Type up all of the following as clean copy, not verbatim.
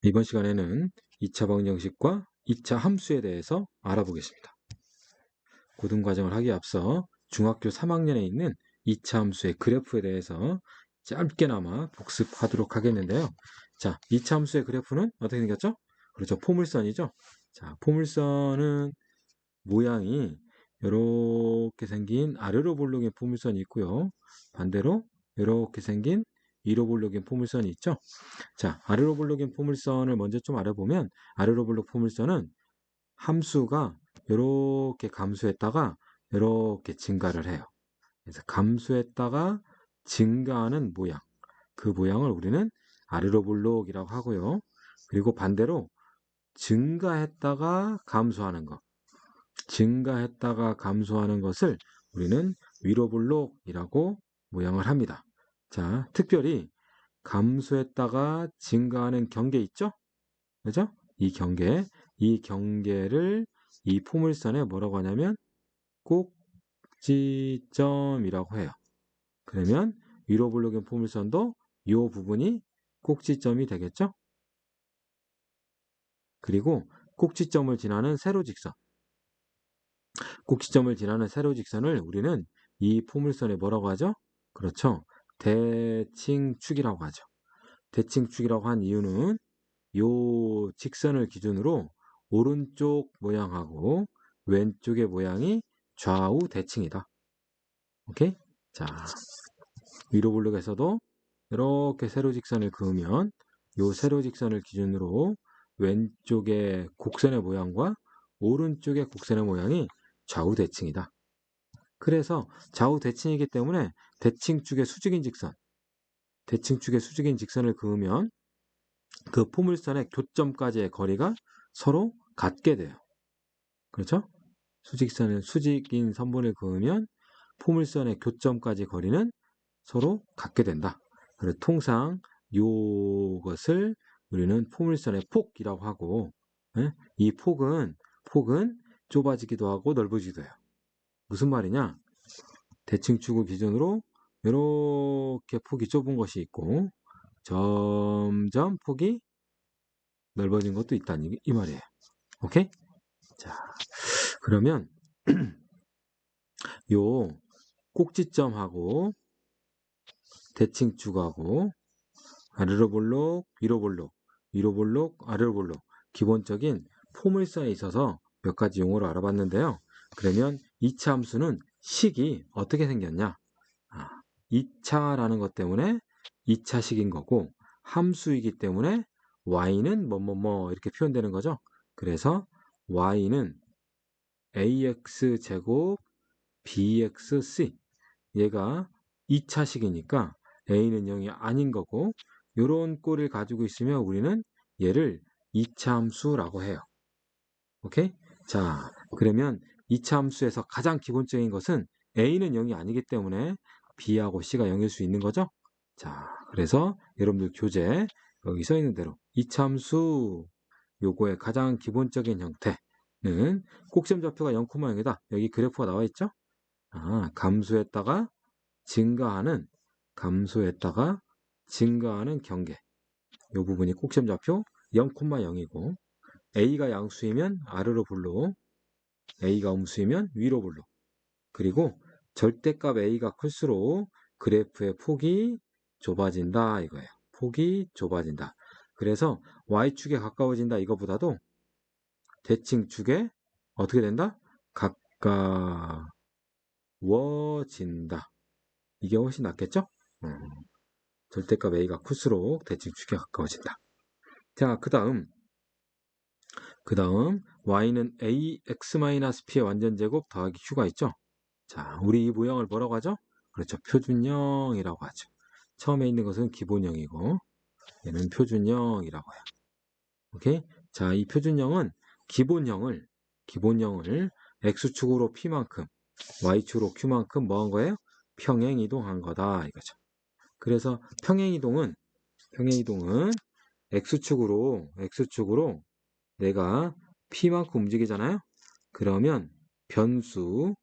이번 시간에는 2차 방정식과 2차 함수에 대해서 알아보겠습니다. 고등과정을 하기에 앞서 중학교 3학년에 있는 2차 함수의 그래프에 대해서 짧게나마 복습하도록 하겠는데요. 자, 2차 함수의 그래프는 어떻게 생겼죠? 그렇죠. 포물선이죠. 자, 포물선은 모양이 이렇게 생긴 아래로 볼록인 포물선이 있고요. 반대로 이렇게 생긴 위로 볼록인 포물선이 있죠. 자, 아래로 볼록인 포물선을 먼저 좀 알아보면 아래로 볼록 포물선은 함수가 이렇게 감소했다가 이렇게 증가를 해요. 그래서 감소했다가 증가하는 모양, 그 모양을 우리는 아래로 볼록이라고 하고요. 그리고 반대로 증가했다가 감소하는 것, 증가했다가 감소하는 것을 우리는 위로 볼록이라고 모양을 합니다. 자, 특별히 감소했다가 증가하는 경계 있죠? 그죠? 이 경계를 이 포물선에 뭐라고 하냐면 꼭지점이라고 해요. 그러면 위로 볼록인 포물선도 이 부분이 꼭지점이 되겠죠? 그리고 꼭지점을 지나는 세로직선. 꼭지점을 지나는 세로직선을 우리는 이 포물선에 뭐라고 하죠? 그렇죠. 대칭축이라고 하죠. 대칭축이라고 한 이유는 요 직선을 기준으로 오른쪽 모양하고 왼쪽의 모양이 좌우 대칭이다. 오케이? 자, 위로 볼록에서도 이렇게 세로직선을 그으면 요 세로직선을 기준으로 왼쪽의 곡선의 모양과 오른쪽의 곡선의 모양이 좌우 대칭이다. 그래서 좌우 대칭이기 때문에 대칭축의 수직인 직선을 그으면 그 포물선의 교점까지의 거리가 서로 같게 돼요. 그렇죠? 수직인 선분을 그으면 포물선의 교점까지 거리는 서로 같게 된다. 그래서 통상 이것을 우리는 포물선의 폭이라고 하고, 이 폭은 좁아지기도 하고 넓어지기도 해요. 무슨 말이냐? 대칭축을 기준으로 이렇게 폭이 좁은 것이 있고 점점 폭이 넓어진 것도 있다는 이 말이에요. 오케이? 자, 그러면 요 꼭지점하고 대칭축하고 아래로 볼록, 위로 볼록, 위로 볼록, 아래로 볼록 기본적인 포물선에 있어서 몇 가지 용어를 알아봤는데요. 그러면 2차 함수는 식이 어떻게 생겼냐? 2차라는 것 때문에 2차식인 거고 함수이기 때문에 y는 뭐뭐뭐 이렇게 표현되는 거죠. 그래서 y는 ax제곱 bxc 얘가 2차식이니까 a는 0이 아닌 거고 이런 꼴을 가지고 있으면 우리는 얘를 2차 함수라고 해요. 오케이? 자, 그러면 2차 함수에서 가장 기본적인 것은 a는 0이 아니기 때문에 b하고 c가 0일 수 있는 거죠. 자, 그래서 여러분들 교재 여기 써 있는 대로 2차 함수 요거의 가장 기본적인 형태는 꼭지점좌표가 0,0이다. 여기 그래프가 나와 있죠? 감소했다가 증가하는 경계. 요 부분이 꼭지점좌표 0,0이고 A가 양수이면 아래로 볼록, A가 음수이면 위로 볼록. 그리고 절대값 A가 클수록 그래프의 폭이 좁아진다 이거예요. 폭이 좁아진다. 그래서 Y축에 가까워진다 이거보다도 대칭축에 어떻게 된다? 가까워진다. 이게 훨씬 낫겠죠? 절대값 A가 클수록 대칭축에 가까워진다. 자, 그 다음 y는 ax-p의 완전제곱 더하기 q가 있죠? 자, 우리 이 모양을 뭐라고 하죠? 그렇죠. 표준형이라고 하죠. 처음에 있는 것은 기본형이고 얘는 표준형이라고 해요. 오케이? 자, 이 표준형은 기본형을 x축으로 p만큼 y축으로 q만큼 뭐 한 거예요? 평행이동한 거다 이거죠. 그래서 평행이동은 x축으로 내가 p만큼 움직이잖아요. 그러면 변수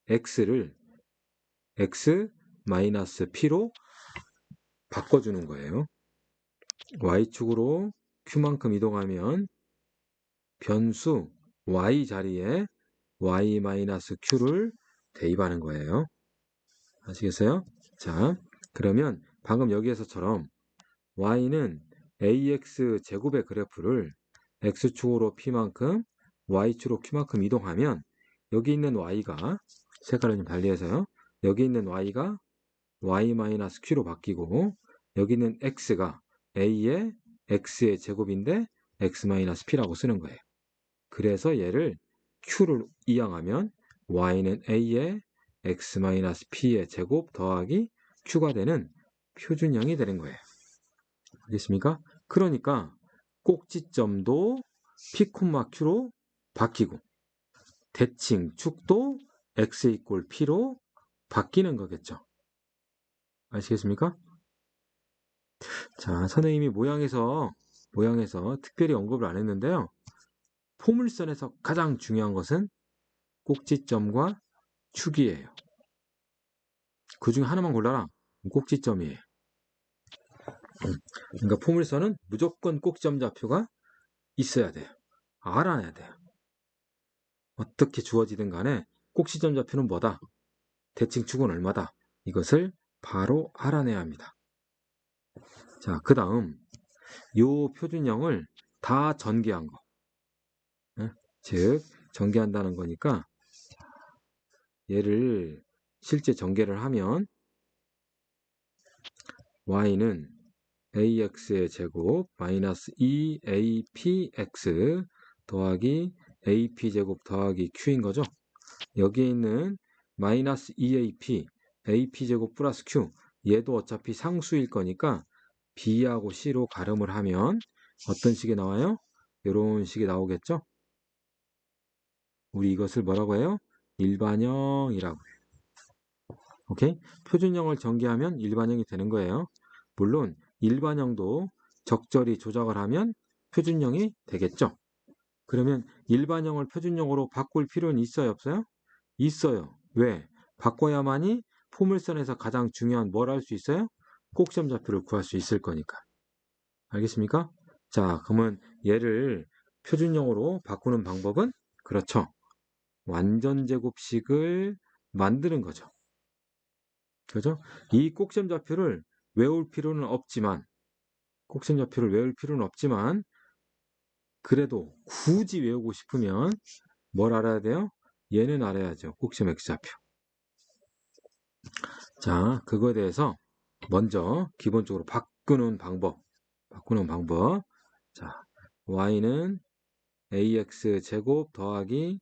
x를 x-p로 바꿔주는 거예요. y축으로 q만큼 이동하면 변수 y 자리에 y-q를 대입하는 거예요. 아시겠어요? 자, 그러면 방금 여기에서처럼 y는 ax 제곱의 그래프를 x축으로 p만큼 y축으로 q만큼 이동하면 여기 있는 y가 색깔을 좀 달리해서요. 여기 있는 y가 y-q로 바뀌고 여기 있는 x가 a의 x의 제곱인데 x-p라고 쓰는 거예요. 그래서 얘를 q를 이항하면 y는 a의 x-p의 제곱 더하기 q가 되는 표준형이 되는 거예요. 알겠습니까? 그러니까 꼭지점도 p, q로 바뀌고 대칭 축도 x 이꼴 p로 바뀌는 거겠죠. 아시겠습니까? 자, 선생님이 모양에서 특별히 언급을 안 했는데요. 포물선에서 가장 중요한 것은 꼭지점과 축이에요. 그 중에 하나만 골라라. 꼭지점이에요. 그러니까 포물선은 무조건 꼭지점 좌표가 있어야 돼요. 알아내야 돼요. 어떻게 주어지든 간에 꼭지점 좌표는 뭐다? 대칭 축은 얼마다? 이것을 바로 알아내야 합니다. 자, 그 다음 요 표준형을 다 전개한 거. 즉 전개한다는 거니까 얘를 실제 전개를 하면 y는 ax의 제곱 마이너스 2apx 더하기 ap제곱 더하기 q인 거죠. 여기에 있는 마이너스 2ap ap제곱 플러스 q 얘도 어차피 상수일 거니까 b하고 c로 가름을 하면 어떤 식이 나와요? 이런 식이 나오겠죠. 우리 이것을 뭐라고 해요? 일반형이라고 해요. 오케이? 표준형을 전개하면 일반형이 되는 거예요. 물론 일반형도 적절히 조작을 하면 표준형이 되겠죠. 그러면 일반형을 표준형으로 바꿀 필요는 있어요, 없어요? 있어요. 왜? 바꿔야만이 포물선에서 가장 중요한 뭘 할 수 있어요? 꼭지점 좌표를 구할 수 있을 거니까. 알겠습니까? 자, 그러면 얘를 표준형으로 바꾸는 방법은 그렇죠. 완전제곱식을 만드는 거죠. 그죠? 이 꼭지점 좌표를 외울 필요는 없지만 그래도 굳이 외우고 싶으면 뭘 알아야 돼요? 얘는 알아야죠. 꼭지점 x좌표. 자, 그거에 대해서 먼저 기본적으로 바꾸는 방법. 자, y는 ax 제곱 더하기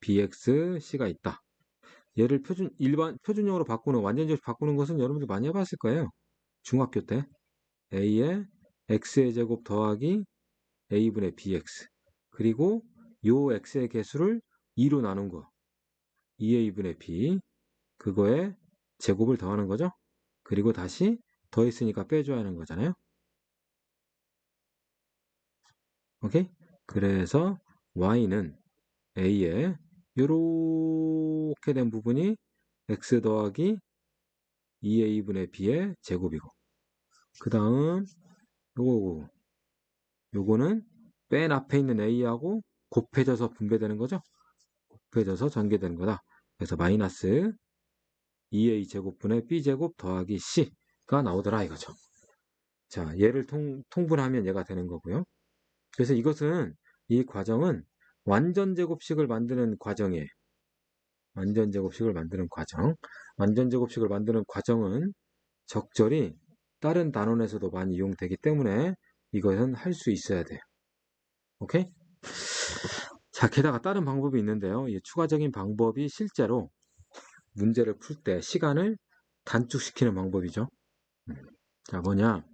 bxc가 있다. 얘를 표준형으로 바꾸는 완전제곱 바꾸는 것은 여러분들 많이 해봤을 거예요. 중학교 때 a의 x의 제곱 더하기 a분의 bx 그리고 요 x의 개수를 2로 나눈 거 2a분의 b 그거에 제곱을 더하는 거죠. 그리고 다시 더했으니까 빼줘야 하는 거잖아요. 오케이? 그래서 y는 a에 요렇게 된 부분이 x 더하기 2a분의 b의 제곱이고 그 다음 요거는 맨 앞에 있는 a하고 곱해져서 분배되는 거죠. 곱해져서 전개되는 거다. 그래서 마이너스 2a 제곱분의 b 제곱 더하기 c가 나오더라 이거죠. 자, 얘를 통분하면 얘가 되는 거고요. 그래서 이 과정은 완전제곱식을 만드는 과정이에요. 완전제곱식을 만드는 과정은 적절히 다른 단원에서도 많이 이용되기 때문에 이것은 할 수 있어야 돼요. 오케이? 자, 게다가 다른 방법이 있는데요. 이 추가적인 방법이 실제로 문제를 풀 때 시간을 단축시키는 방법이죠. 자, 뭐냐?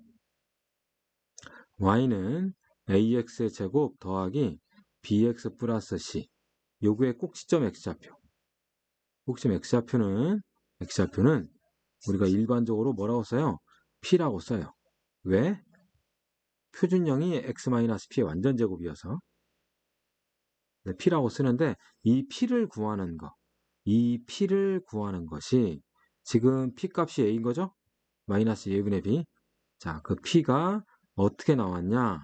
y는 ax의 제곱 더하기 bx 플러스 c 요구의 꼭지점 x좌표. 꼭지점 x좌표는 우리가 일반적으로 뭐라고 써요? p라고 써요. 왜? 표준형이 x-p의 완전제곱이어서 p라고 쓰는데 이 p를 구하는 것이 지금 p 값이 a인 거죠? 마이너스 a분의 b. 자, 그 p가 어떻게 나왔냐?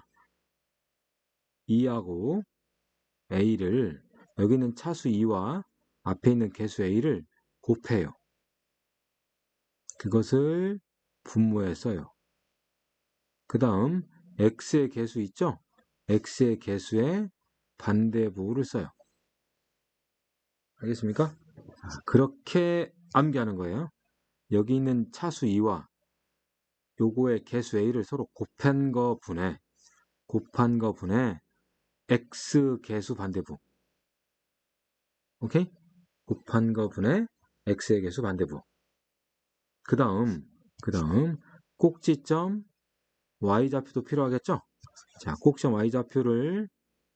2하고 a를 여기 있는 차수 2와 앞에 있는 개수 a를 곱해요. 그것을 분모에 써요. 그 다음 x의 개수 있죠? x의 개수의 반대부호를 써요. 알겠습니까? 그렇게 암기하는 거예요. 여기 있는 차수 2와 요거의 개수 a를 서로 곱한 거 분해 x 개수 반대부. 오케이? 곱한 거 분해 x의 개수 반대부. 그 다음 꼭지점 y좌표도 필요하겠죠? 자, 꼭지점 y좌표를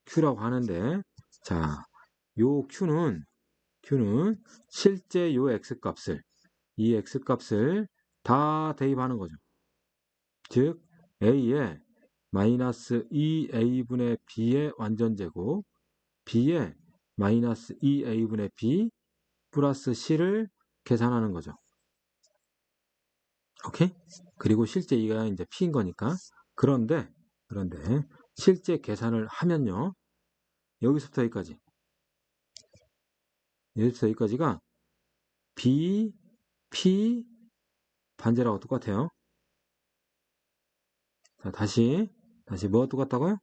q라고 하는데, 자, 요 q는 실제 요 x값을, 이 x값을 다 대입하는 거죠. 즉 a에 마이너스 2a분의 b의 완전제곱, b에 마이너스 2a분의 b 플러스 c를 계산하는 거죠. 오케이? 그리고 실제 이가 이제 p인 거니까. 그런데 실제 계산을 하면요. 여기서부터 여기까지가 b, p 반제라고 똑같아요. 자, 다시 뭐가 똑같다고요?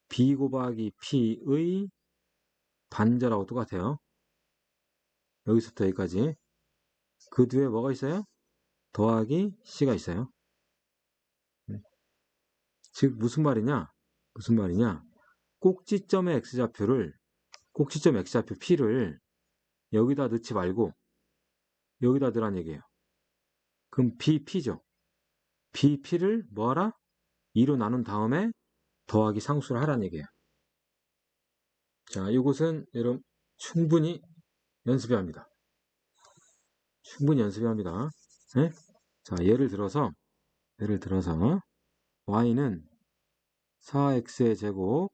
b 곱하기 p의 반제라고 똑같아요. 여기서부터 여기까지. 그 뒤에 뭐가 있어요? 더하기 c가 있어요. 즉 무슨 말이냐? 꼭지점의 꼭지점 x좌표 p를 여기다 넣지 말고 여기다 넣으란 얘기예요. 그럼 bp죠. bp를 뭐하라? 2로 나눈 다음에 더하기 상수를 하란 얘기예요. 자, 이것은 여러분 충분히 연습해야 합니다. 네? 자, 예를 들어서 y는 4x의 제곱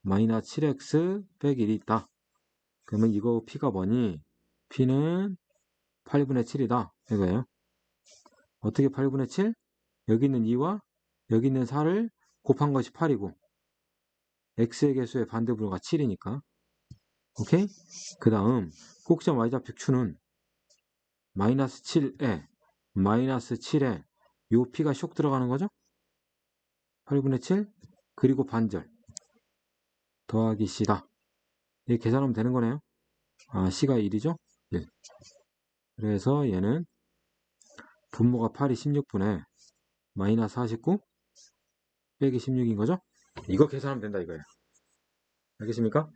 마이너스 7x 빼기 1이 있다. 그러면 이거 p가 뭐니? p는 8분의 7이다. 이거예요. 어떻게 8분의 7? 여기 있는 2와 여기 있는 4를 곱한 것이 8이고 x의 개수의 반대분모가 7이니까. 오케이? 그 다음 꼭지점 y좌표 q는 마이너스 7에 요 p가 쇽 들어가는 거죠? 8분의 7 그리고 반절 더하기 c다. 이렇게 계산하면 되는 거네요. 아, c가 1이죠? 1. 그래서 얘는 분모가 8이 16분에 마이너스 49 빼기 16인 거죠? 이거 계산하면 된다 이거예요. 알겠습니까?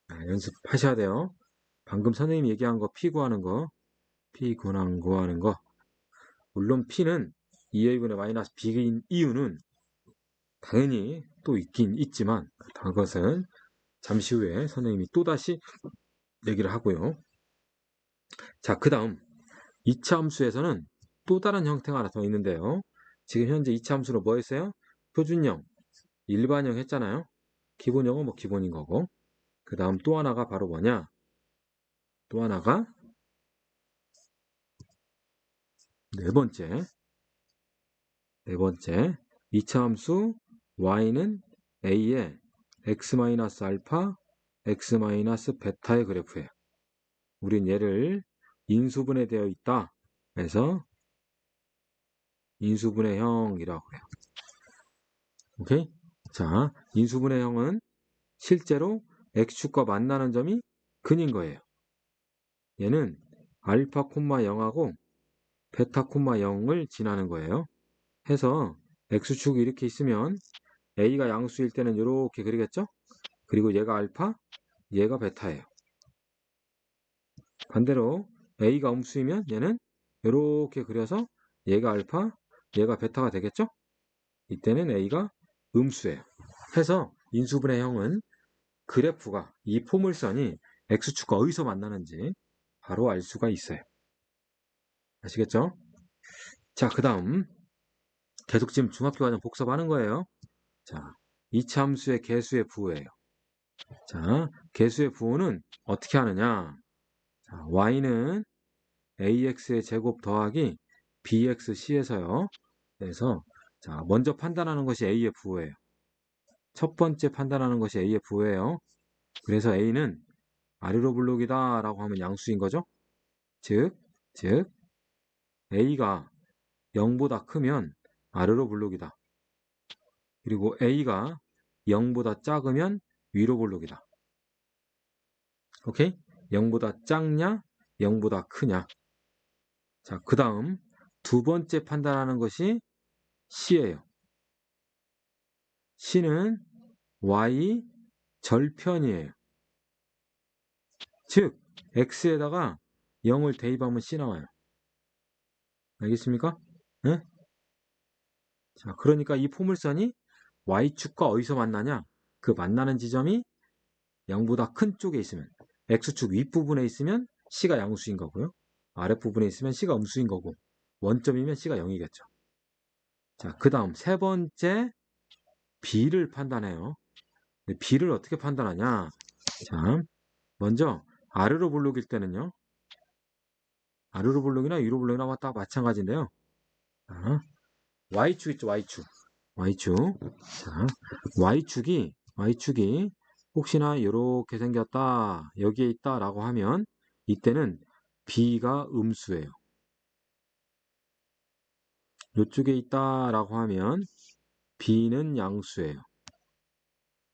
아, 연습하셔야 돼요. 방금 선생님이 얘기한 거 P 구하는 거 물론 P는 2a분의 마이너스 B인 이유는 당연히 또 있긴 있지만 그것은 잠시 후에 선생님이 또다시 얘기를 하고요. 자, 그 다음 2차 함수에서는 또 다른 형태가 하나 더 있는데요. 지금 현재 2차 함수로 뭐 했어요? 표준형, 일반형 했잖아요. 기본형은 뭐 기본인 거고. 그 다음 또 하나가 바로 뭐냐? 또 하나가 네 번째 2차 함수 y는 a의 x-알파, x-베타의 그래프예요. 우린 얘를 인수분해 되어 있다. 그래서 인수분해형이라고 해요. 오케이? 자, 인수분해형은 실제로 x축과 만나는 점이 근인 거예요. 얘는 알파, 0하고 베타, 0을 지나는 거예요. 해서 x축이 이렇게 있으면 a가 양수일 때는 이렇게 그리겠죠? 그리고 얘가 알파, 얘가 베타예요. 반대로 a가 음수이면 얘는 이렇게 그려서 얘가 알파, 얘가 베타가 되겠죠? 이때는 a가 음수예요. 해서 인수분해형은 그래프가 이 포물선이 x축과 어디서 만나는지 바로 알 수가 있어요. 아시겠죠? 자, 그 다음 계속 지금 중학교 과정 복습하는 거예요. 자, 2차 함수의 개수의 부호예요. 자, 개수의 부호는 어떻게 하느냐? 자, y는 ax의 제곱 더하기 bxc에서요. 그래서 자, 먼저 판단하는 것이 A의 부호예요. 첫 번째 판단하는 것이 A의 부호예요. 그래서 A는 아래로 블록이다 라고 하면 양수인 거죠. 즉 A가 0보다 크면 아래로 블록이다. 그리고 A가 0보다 작으면 위로 블록이다. 오케이? 0보다 작냐? 0보다 크냐? 자, 그 다음 두 번째 판단하는 것이 C예요. C는 Y 절편이에요. 즉, X에다가 0을 대입하면 C 나와요. 알겠습니까? 네? 자, 그러니까 이 포물선이 Y축과 어디서 만나냐? 그 만나는 지점이 0보다 큰 쪽에 있으면, X축 윗부분에 있으면 C가 양수인 거고요. 아랫부분에 있으면 C가 음수인 거고, 원점이면 C가 0이겠죠. 자, 그 다음 세 번째 B를 판단해요. B를 어떻게 판단하냐? 자, 먼저 아래로 블록일 때는요. 아래로 블록이나 위로 블록이나 다 마찬가지인데요. 자, Y축 있죠, Y축. Y축. 자, Y축이 혹시나 이렇게 생겼다, 여기에 있다라고 하면 이때는 B가 음수예요. 이쪽에 있다라고 하면 B는 양수예요.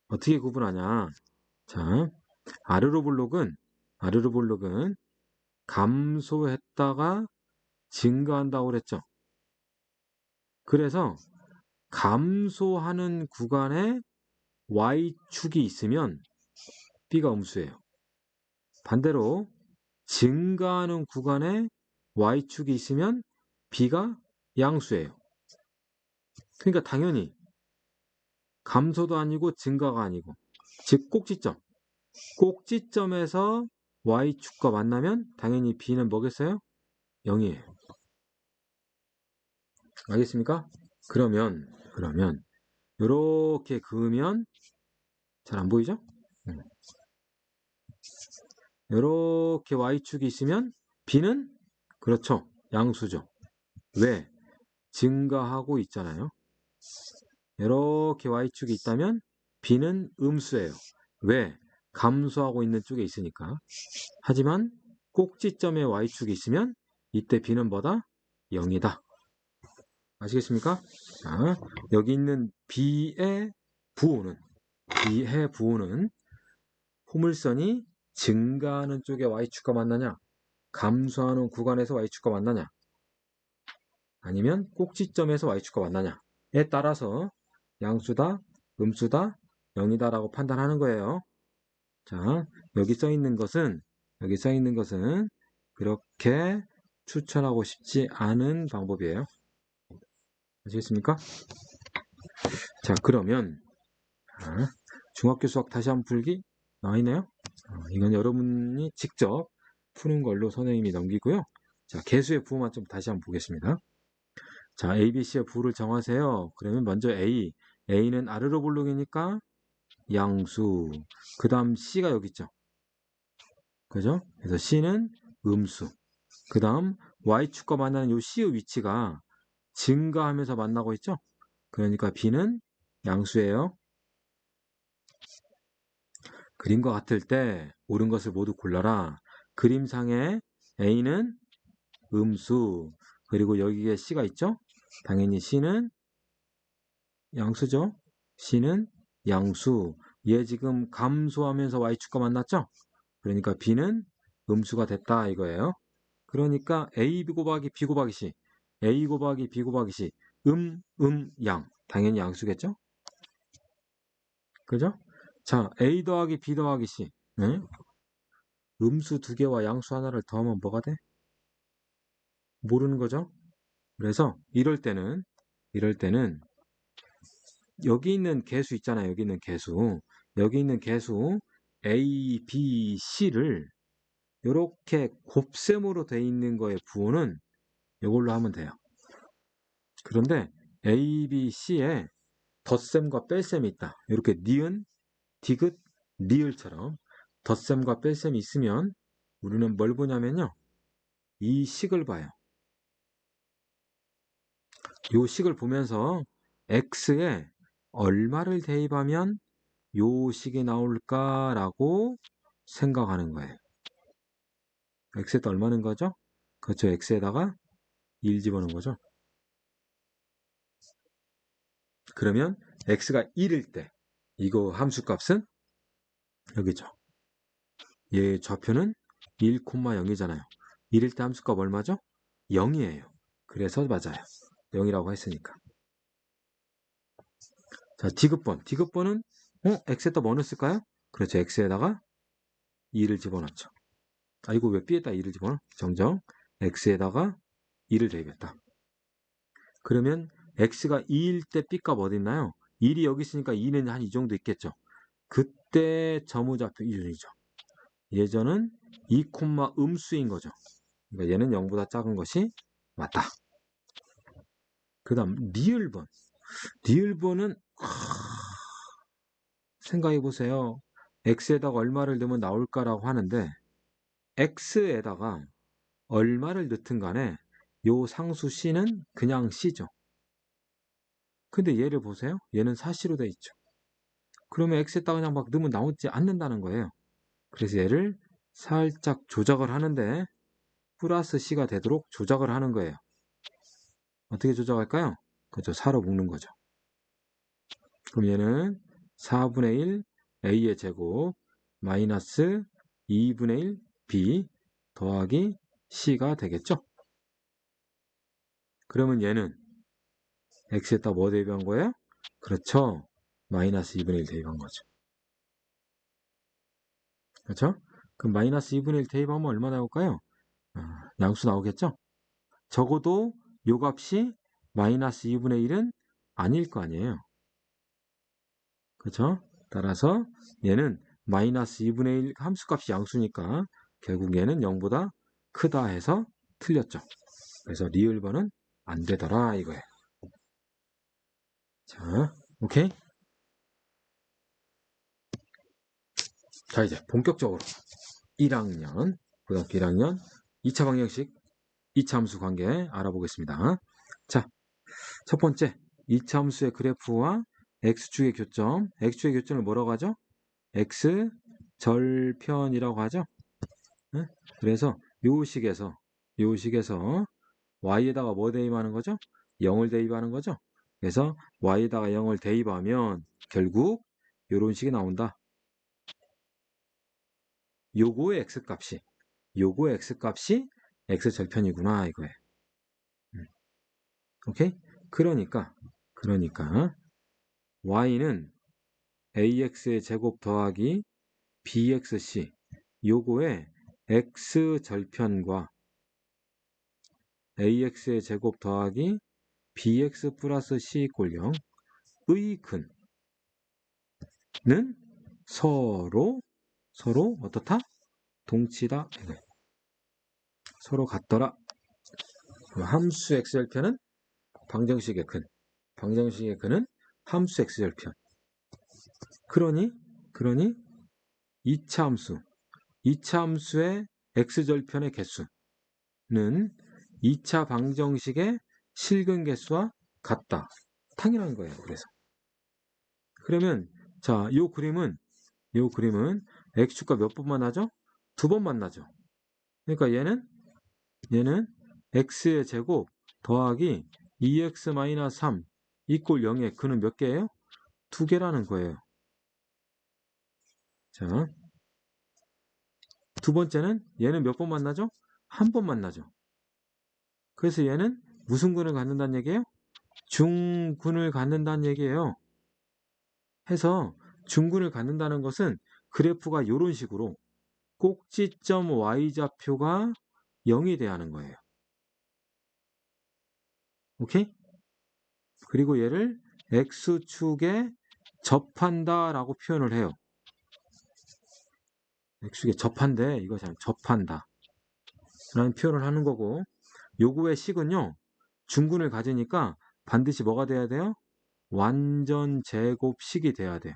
어떻게 구분하냐? 자, 아르르 블록은 감소했다가 증가한다고 그랬죠. 그래서 감소하는 구간에 Y축이 있으면 B가 음수예요. 반대로 증가하는 구간에 Y축이 있으면 B가 양수예요. 그러니까 당연히 감소도 아니고 증가가 아니고, 즉 꼭지점에서 Y축과 만나면 당연히 B는 뭐겠어요? 0이에요. 알겠습니까? 그러면 이렇게 그으면 잘 안 보이죠? 이렇게 Y축이 있으면 B는 그렇죠. 양수죠. 왜? 증가하고 있잖아요. 이렇게 Y축이 있다면 B는 음수예요. 왜? 감소하고 있는 쪽에 있으니까. 하지만 꼭지점에 Y축이 있으면 이때 B는 뭐다? 0이다. 아시겠습니까? 자, 여기 있는 B의 부호는 포물선이 증가하는 쪽에 Y축과 만나냐, 감소하는 구간에서 Y축과 만나냐, 아니면 꼭지점에서 Y축과 만나냐에 따라서 양수다, 음수다, 0이다 라고 판단하는 거예요. 자, 여기 써 있는 것은 그렇게 추천하고 싶지 않은 방법이에요. 아시겠습니까? 자, 그러면 중학교 수학 다시 한번 풀기 나와 있나요? 이건 여러분이 직접 푸는 걸로 선생님이 넘기고요. 자, 개수의 부호만 좀 다시 한번 보겠습니다. 자, A, B, C의 부호를 정하세요. 그러면 먼저 A는 아래로 블록이니까 양수. 그 다음 C가 여기 있죠. 그죠? 그래서 C는 음수. 그 다음 Y축과 만나는 이 C의 위치가 증가하면서 만나고 있죠? 그러니까 B는 양수예요. 그림과 같을 때 옳은 것을 모두 골라라. 그림상에 A는 음수, 그리고 여기에 C가 있죠? 당연히 C는 양수죠? C는 양수. 얘 지금 감소하면서 Y축과 만났죠? 그러니까 B는 음수가 됐다 이거예요. 그러니까 A 곱하기 B 곱하기 C, A 곱하기 B 곱하기 C, 양. 당연히 양수겠죠? 그죠? 자, A 더하기 B 더하기 C. 네? 음수 두 개와 양수 하나를 더하면 뭐가 돼? 모르는 거죠? 그래서 이럴 때는 여기 있는 개수 있잖아요. 여기 있는 개수 A, B, C를 이렇게 곱셈으로 돼 있는 거의 부호는 이걸로 하면 돼요. 그런데 A, B, C에 덧셈과 뺄셈이 있다. 이렇게 니은, 디귿, 리을처럼 덧셈과 뺄셈이 있으면 우리는 뭘 보냐면요. 이 식을 봐요. 이 식을 보면서 x에 얼마를 대입하면 요 식이 나올까라고 생각하는 거예요. x에다 얼마는 거죠? 그렇죠. x에다가 1 집어넣은 거죠. 그러면 x가 1일 때 이거 함수값은 여기죠. 얘 좌표는 1,0이잖아요. 1일 때 함수값 얼마죠? 0이에요. 그래서 맞아요. 0이라고 했으니까. 자, 디귿번. 디귿번은 x에다 뭐 넣었을까요? 그렇죠. x에다가 2를 집어넣죠. 아, 이거 왜 b에다 2를 집어넣어? 정정. x에다가 2를 대입했다. 그러면 x가 2일 때 b값 어디 있나요? 1이 여기 있으니까 2는 한 이 정도 있겠죠. 그때 점우좌표 기준이죠. 예전은 2, 음수인 거죠. 그러니까 얘는 0보다 작은 것이 맞다. 그 다음 리을번. 리을번은 생각해 보세요. x에다가 얼마를 넣으면 나올까라고 하는데 x에다가 얼마를 넣든 간에 요 상수 c는 그냥 c죠. 근데 얘를 보세요. 얘는 사시로 돼 있죠. 그러면 x에다가 그냥 막 넣으면 나오지 않는다는 거예요. 그래서 얘를 살짝 조작을 하는데 플러스 c가 되도록 조작을 하는 거예요. 어떻게 조작할까요? 그죠. 4로 묶는 거죠. 그럼 얘는 4분의 1 a의 제곱 마이너스 2분의 1 b 더하기 c가 되겠죠? 그러면 얘는 x에다 뭐 대입한 거예요? 그렇죠. 마이너스 2분의 1 대입한 거죠. 그렇죠? 그럼 마이너스 2분의 1 대입하면 얼마 나올까요? 양수 나오겠죠? 적어도 요 값이 마이너스 2분의 1은 아닐 거 아니에요. 그렇죠? 따라서 얘는 마이너스 2분의 1 함수값이 양수니까 결국 얘는 0보다 크다 해서 틀렸죠. 그래서 리을번은 안 되더라 이거예요. 자, 오케이? 자, 이제 본격적으로 1학년, 고등학교 1학년 2차 방정식 2차 함수 관계 알아보겠습니다. 자, 첫 번째 2차 함수의 그래프와 x축의 교점, x축의 교점을 뭐라고 하죠? x 절편이라고 하죠. 네? 그래서 요 식에서 y에다가 뭐 대입하는 거죠? 0을 대입하는 거죠. 그래서 y에다가 0을 대입하면 결국 요런 식이 나온다. 요거의 x값이 x절편이구나 이거예요. 오케이? 그러니까 y는 ax의 제곱 더하기 bxc 요거의 x절편과 ax의 제곱 더하기 bx 플러스 c = 0의 근은 서로 어떻다? 동치다. 서로 같더라. 함수 x절편은 방정식의 근은 함수 x절편. 그러니 2차 함수의 x절편의 개수는 2차 방정식의 실근 개수와 같다. 당연한 거예요. 그래서 그러면 자, 요 그림은 x축과 몇 번 만나죠? 2번 만나죠. 그러니까 얘는 x의 제곱 더하기 2x-3 = 0의 근은 몇 개예요? 2개라는 거예요. 자, 두 번째는 얘는 몇 번 만나죠? 한 번 만나죠. 그래서 얘는 무슨 근을 갖는다는 얘기예요? 중근을 갖는다는 얘기예요. 해서 중근을 갖는다는 것은 그래프가 이런 식으로 꼭지점 y좌표가 0이 돼야 하는 거예요. 오케이? 그리고 얘를 x축에 접한다 라고 표현을 해요. x축에 접한대. 이거 잘 접한다 라는 표현을 하는 거고, 요거의 식은요 중근을 가지니까 반드시 뭐가 돼야 돼요? 완전 제곱식이 돼야 돼요.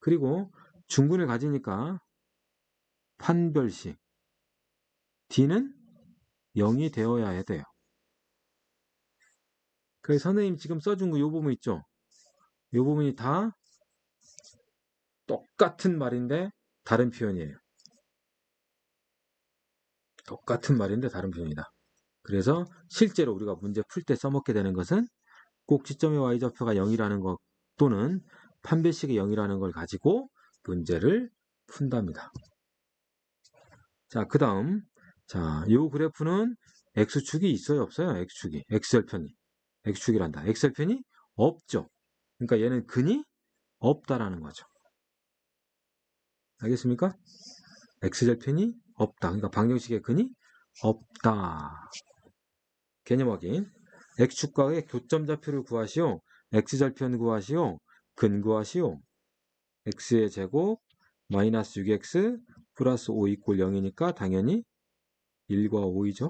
그리고 중근을 가지니까 판별식 d는 0이 되어야 돼요. 그래서 선생님 지금 써준 거 요 부분 있죠? 요 부분이 다 똑같은 말인데 다른 표현이에요. 똑같은 말인데 다른 표현이다. 그래서 실제로 우리가 문제 풀 때 써먹게 되는 것은 꼭지점의 y좌표가 0이라는 것 또는 판별식이 0이라는 걸 가지고 문제를 푼답니다. 자, 그 다음, 자, 요 그래프는 x축이 있어요, 없어요? x축이, x절편이, x축이란다. x절편이 없죠. 그러니까 얘는 근이 없다라는 거죠. 알겠습니까? x절편이 없다. 그러니까 방정식의 근이 없다. 개념 확인. x축과의 교점좌표를 구하시오. x절편 구하시오. 근 구하시오. x의 제곱 마이너스 6x 플러스 5 이꼴 0이니까 당연히 1과 5이죠.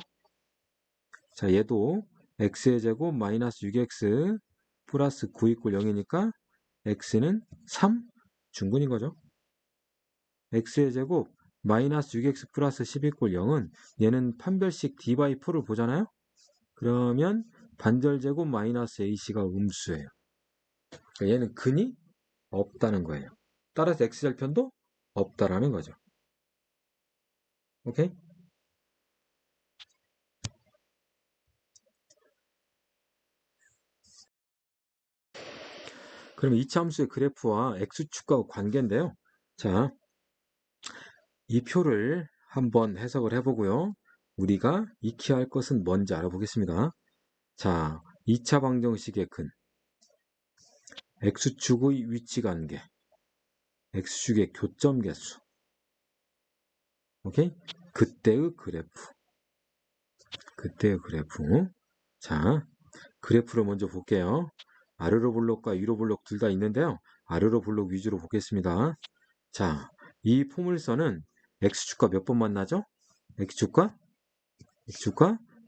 자, 얘도 x의 제곱 마이너스 6x 플러스 9 이꼴 0이니까 x는 3 중근인 거죠. x의 제곱 마이너스 6x 플러스 10 이꼴 0은 얘는 판별식 d 바이 4를 보잖아요. 그러면 반절제곱 마이너스 ac가 음수예요. 그러니까 얘는 근이 없다는 거예요. 따라서 x절편도 없다라는 거죠. 오케이? 그러면 이차 함수의 그래프와 x축과 관계인데요. 자, 이 표를 한번 해석을 해보고요. 우리가 익혀야 할 것은 뭔지 알아보겠습니다. 자, 2차 방정식의 근, x축의 위치관계, x축의 교점 개수, 오케이? 그때의 그래프, 그때의 그래프. 자, 그래프를 먼저 볼게요. 아래로 블록과 위로 블록 둘 다 있는데요. 아래로 블록 위주로 보겠습니다. 자, 이 포물선은 x축과 몇 번 만나죠? x축과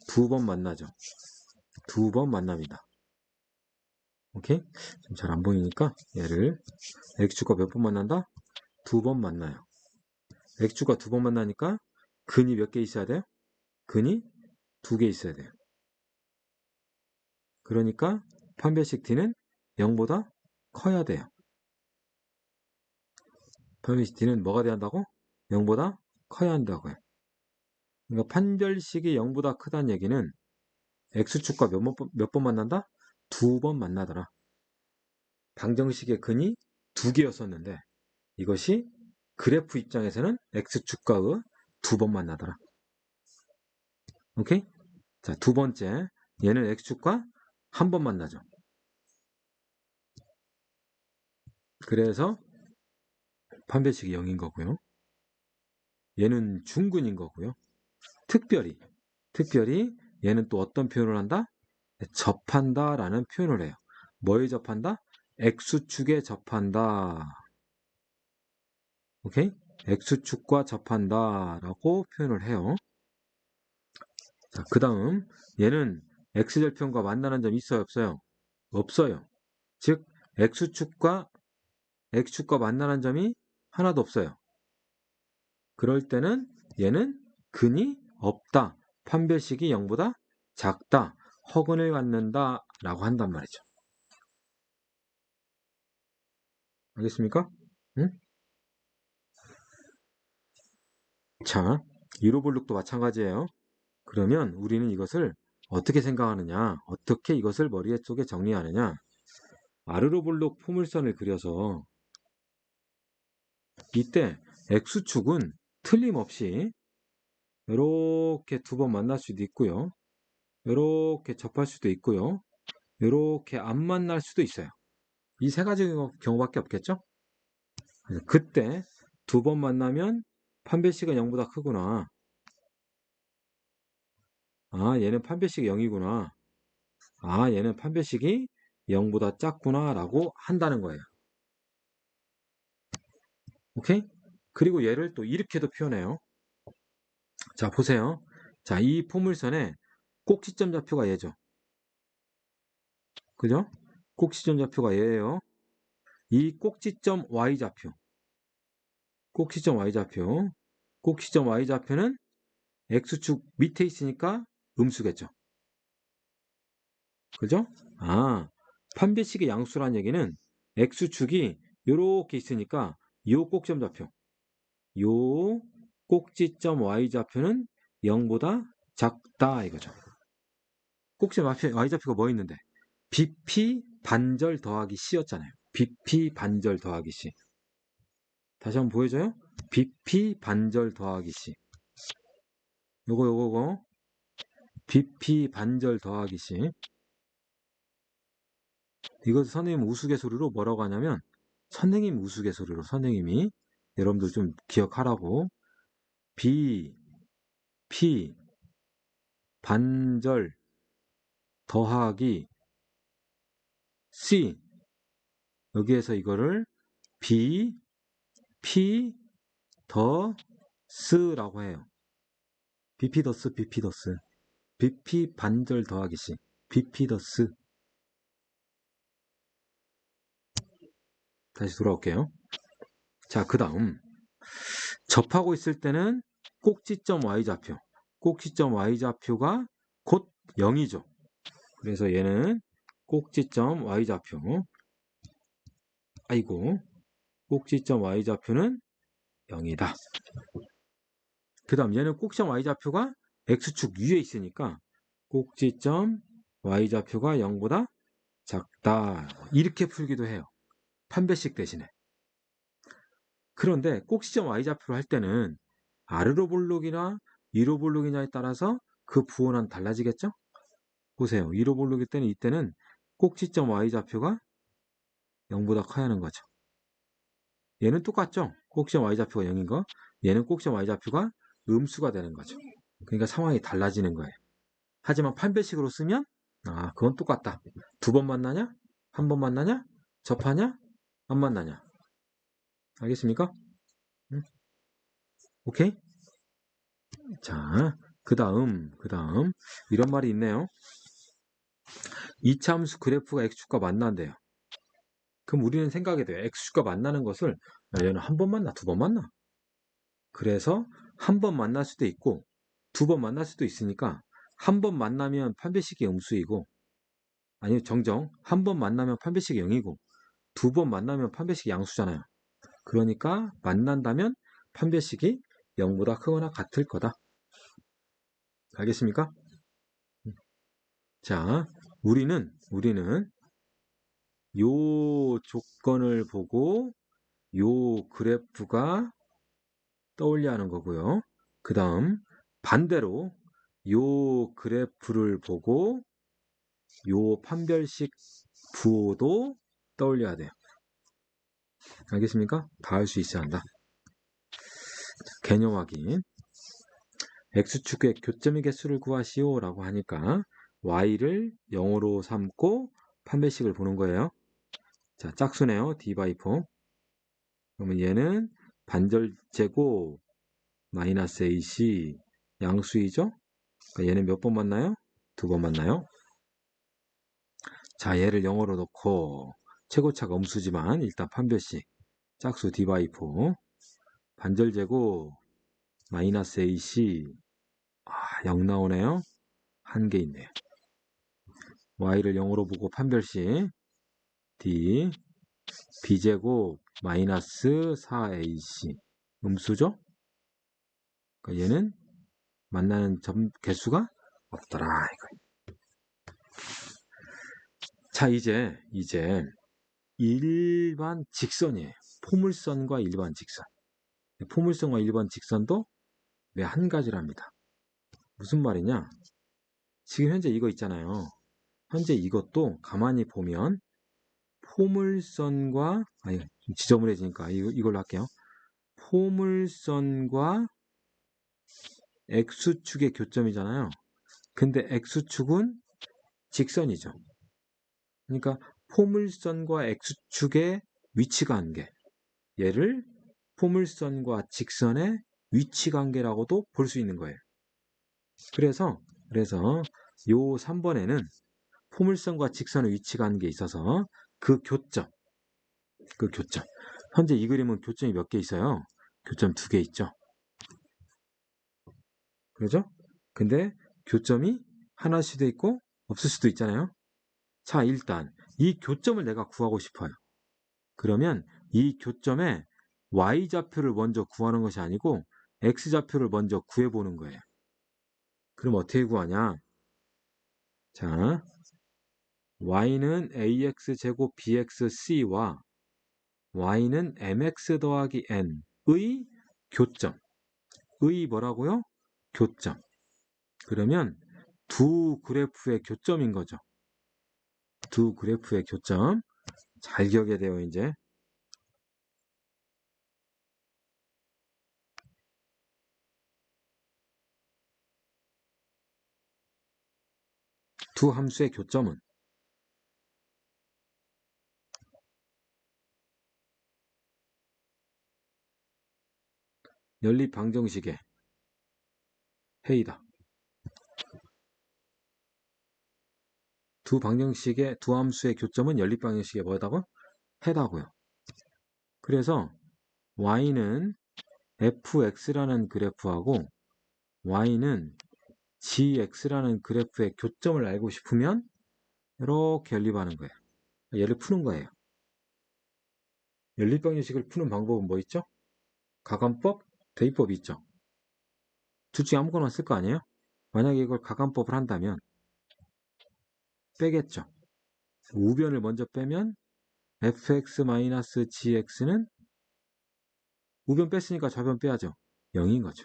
두 번 만나죠. 두 번 만납니다. 오케이? 좀 잘 안 보이니까 얘를 x축과 몇 번 만난다? 두 번 만나요. x축과 두 번 만나니까 근이 몇 개 있어야 돼요? 근이 두 개 있어야 돼요. 그러니까 판별식 d는 0보다 커야 돼요. 판별식 d는 뭐가 돼야 한다고? 0보다 커야 한다고요. 그러니까 판별식이 0보다 크다는 얘기는 x축과 몇 번 만난다? 두 번 만나더라. 방정식의 근이 두 개였었는데 이것이 그래프 입장에서는 x축과의 두 번 만나더라. 오케이? 자, 두 번째, 얘는 x축과 한 번 만나죠. 그래서 판별식이 0인 거고요. 얘는 중근인 거고요. 특별히 얘는 또 어떤 표현을 한다? 접한다 라는 표현을 해요. 뭐에 접한다? x축에 접한다. 오케이? x축과 접한다 라고 표현을 해요. 자, 그 다음 얘는 x절편과 만나는 점 있어요, 없어요? 없어요. 즉 x축과 만나는 점이 하나도 없어요. 그럴 때는 얘는 근이 없다. 판별식이 0보다 작다. 허근을 갖는다 라고 한단 말이죠. 알겠습니까? 응? 자, 이로블록도 마찬가지예요. 그러면 우리는 이것을 어떻게 생각하느냐, 어떻게 이것을 머릿속에 정리하느냐. 아르로블록 포물선을 그려서 이때 X축은 틀림없이 이렇게 두 번 만날 수도 있고요. 이렇게 접할 수도 있고요. 이렇게 안 만날 수도 있어요. 이 세 가지 경우밖에 없겠죠? 그때 두 번 만나면 판별식은 0보다 크구나. 아, 얘는 판별식이 0이구나. 아, 얘는 판별식이 0보다 작구나 라고 한다는 거예요. 오케이? 그리고 얘를 또 이렇게도 표현해요. 자, 보세요. 자, 이 포물선의 꼭지점 좌표가 얘죠. 그죠? 꼭지점 좌표가 얘예요. 이 꼭지점 y좌표. 꼭지점 y좌표. 꼭지점 y좌표는 x축 밑에 있으니까 음수겠죠. 그죠? 판별식의 양수란 얘기는 x축이 요렇게 있으니까 요 꼭지점 좌표, 요 꼭지점 y좌표는 0보다 작다 이거죠. 꼭지점 y좌표가 뭐 있는데? BP 반절 더하기 C였잖아요. BP 반절 더하기 C. 다시 한번 보여줘요. BP 반절 더하기 C. 요거. BP 반절 더하기 C. 이거 선생님 우스갯소리로 뭐라고 하냐면, 선생님 우스갯소리로 선생님이 여러분들 좀 기억하라고. BP 반절 더하기 C. 여기에서 이거를 BP 더 스라고 해요. BP 더 스, BP 더 스. BP 반절 더하기 C. BP 더 스. 다시 돌아올게요. 자, 그 다음. 접하고 있을 때는 꼭지점 y좌표. 꼭지점 y좌표가 곧 0이죠. 그래서 얘는 꼭지점 y좌표. 꼭지점 y좌표는 0이다. 그 다음 얘는 꼭지점 y좌표가 x축 위에 있으니까 꼭지점 y좌표가 0보다 작다. 이렇게 풀기도 해요. 판별식 대신에. 그런데 꼭지점 y좌표로 할 때는 아래로 볼록이나 위로 볼록이냐에 따라서 그 부호는 달라지겠죠? 보세요. 위로 볼록일 때는 이때는 꼭지점 y좌표가 0보다 커야 하는 거죠. 얘는 똑같죠? 꼭지점 y좌표가 0인 거. 얘는 꼭지점 y좌표가 음수가 되는 거죠. 그러니까 상황이 달라지는 거예요. 하지만 판별식으로 쓰면 그건 똑같다. 두 번 만나냐? 한 번 만나냐? 접하냐? 안 만나냐? 알겠습니까? 오케이? 자, 그 다음 이런 말이 있네요. 이차함수 그래프가 x축과 만난대요. 그럼 우리는 생각이 돼요. x축과 만나는 것을 얘는 한 번 만나, 두 번 만나. 그래서 한 번 만날 수도 있고 두 번 만날 수도 있으니까 한 번 만나면 판별식이 음수이고 아니 정정 한 번 만나면 판별식이 0이고 두 번 만나면 판별식이 양수잖아요. 그러니까 만난다면 판별식이 0보다 크거나 같을 거다. 알겠습니까? 자, 우리는 요 조건을 보고 요 그래프가 떠올려 하는 거고요. 그 다음 반대로 요 그래프를 보고 요 판별식 부호도 떠올려야 돼요. 알겠습니까? 다 할 수 있어야 한다. 개념 확인. x축의 교점의 개수를 구하시오 라고 하니까 y를 0으로 삼고 판별식을 보는 거예요. 자, 짝수네요. d by 4. 그러면 얘는 반절제곱 마이너스 ac 양수이죠? 그러니까 얘는 몇 번 만나요? 두 번 만나요. 자, 얘를 0으로 놓고 최고차가 음수지만 일단 판별식 짝수 d by 4 반절제곱 마이너스 ac 0 나오네요. 한 개 있네요. y를 0으로 보고 판별식 d b제곱 마이너스 4ac 음수죠? 그러니까 얘는 만나는 점 개수가 없더라 이거. 자, 이제 일반 직선이에요. 포물선과 일반 직선. 포물선과 일반 직선도 매 한 가지랍니다. 무슨 말이냐? 지금 현재 이거 있잖아요. 현재 이것도 가만히 보면 포물선과 좀 지저분해지니까 이걸로 할게요. 포물선과 x축의 교점이잖아요. 근데 x축은 직선이죠. 그러니까 포물선과 x축의 위치관계, 얘를 포물선과 직선의 위치관계라고도 볼 수 있는 거예요. 그래서 요 3번에는 포물선과 직선의 위치관계에 있어서 그 교점. 현재 이 그림은 교점이 몇 개 있어요? 교점 2개 있죠. 그렇죠? 근데 교점이 하나일 수도 있고 없을 수도 있잖아요. 자, 일단 이 교점을 내가 구하고 싶어요. 그러면 이 교점에 y좌표를 먼저 구하는 것이 아니고 x좌표를 먼저 구해보는 거예요. 그럼 어떻게 구하냐? 자, y는 ax제곱 bxc와 y는 mx 더하기 n의 교점. 의 뭐라고요? 교점. 그러면 두 그래프의 교점인 거죠. 두 그래프의 교점. 잘 기억해야 돼요, 이제. 두 함수의 교점은 연립 방정식의 해이다. 두 방정식의 두 함수의 교점은 연립 방정식의 뭐다고? 해다고요. 그래서 y는 fx라는 그래프하고 y는 gx라는 그래프의 교점을 알고 싶으면 이렇게 연립하는 거예요. 얘를 푸는 거예요. 연립 방정식을 푸는 방법은 뭐 있죠? 가관법, 대입법이 있죠. 둘 중에 아무거나 쓸 거 아니에요? 만약에 이걸 가관법을 한다면 빼겠죠. 우변을 먼저 빼면 fx-gx는 우변 뺐으니까 좌변 빼야죠. 0인 거죠.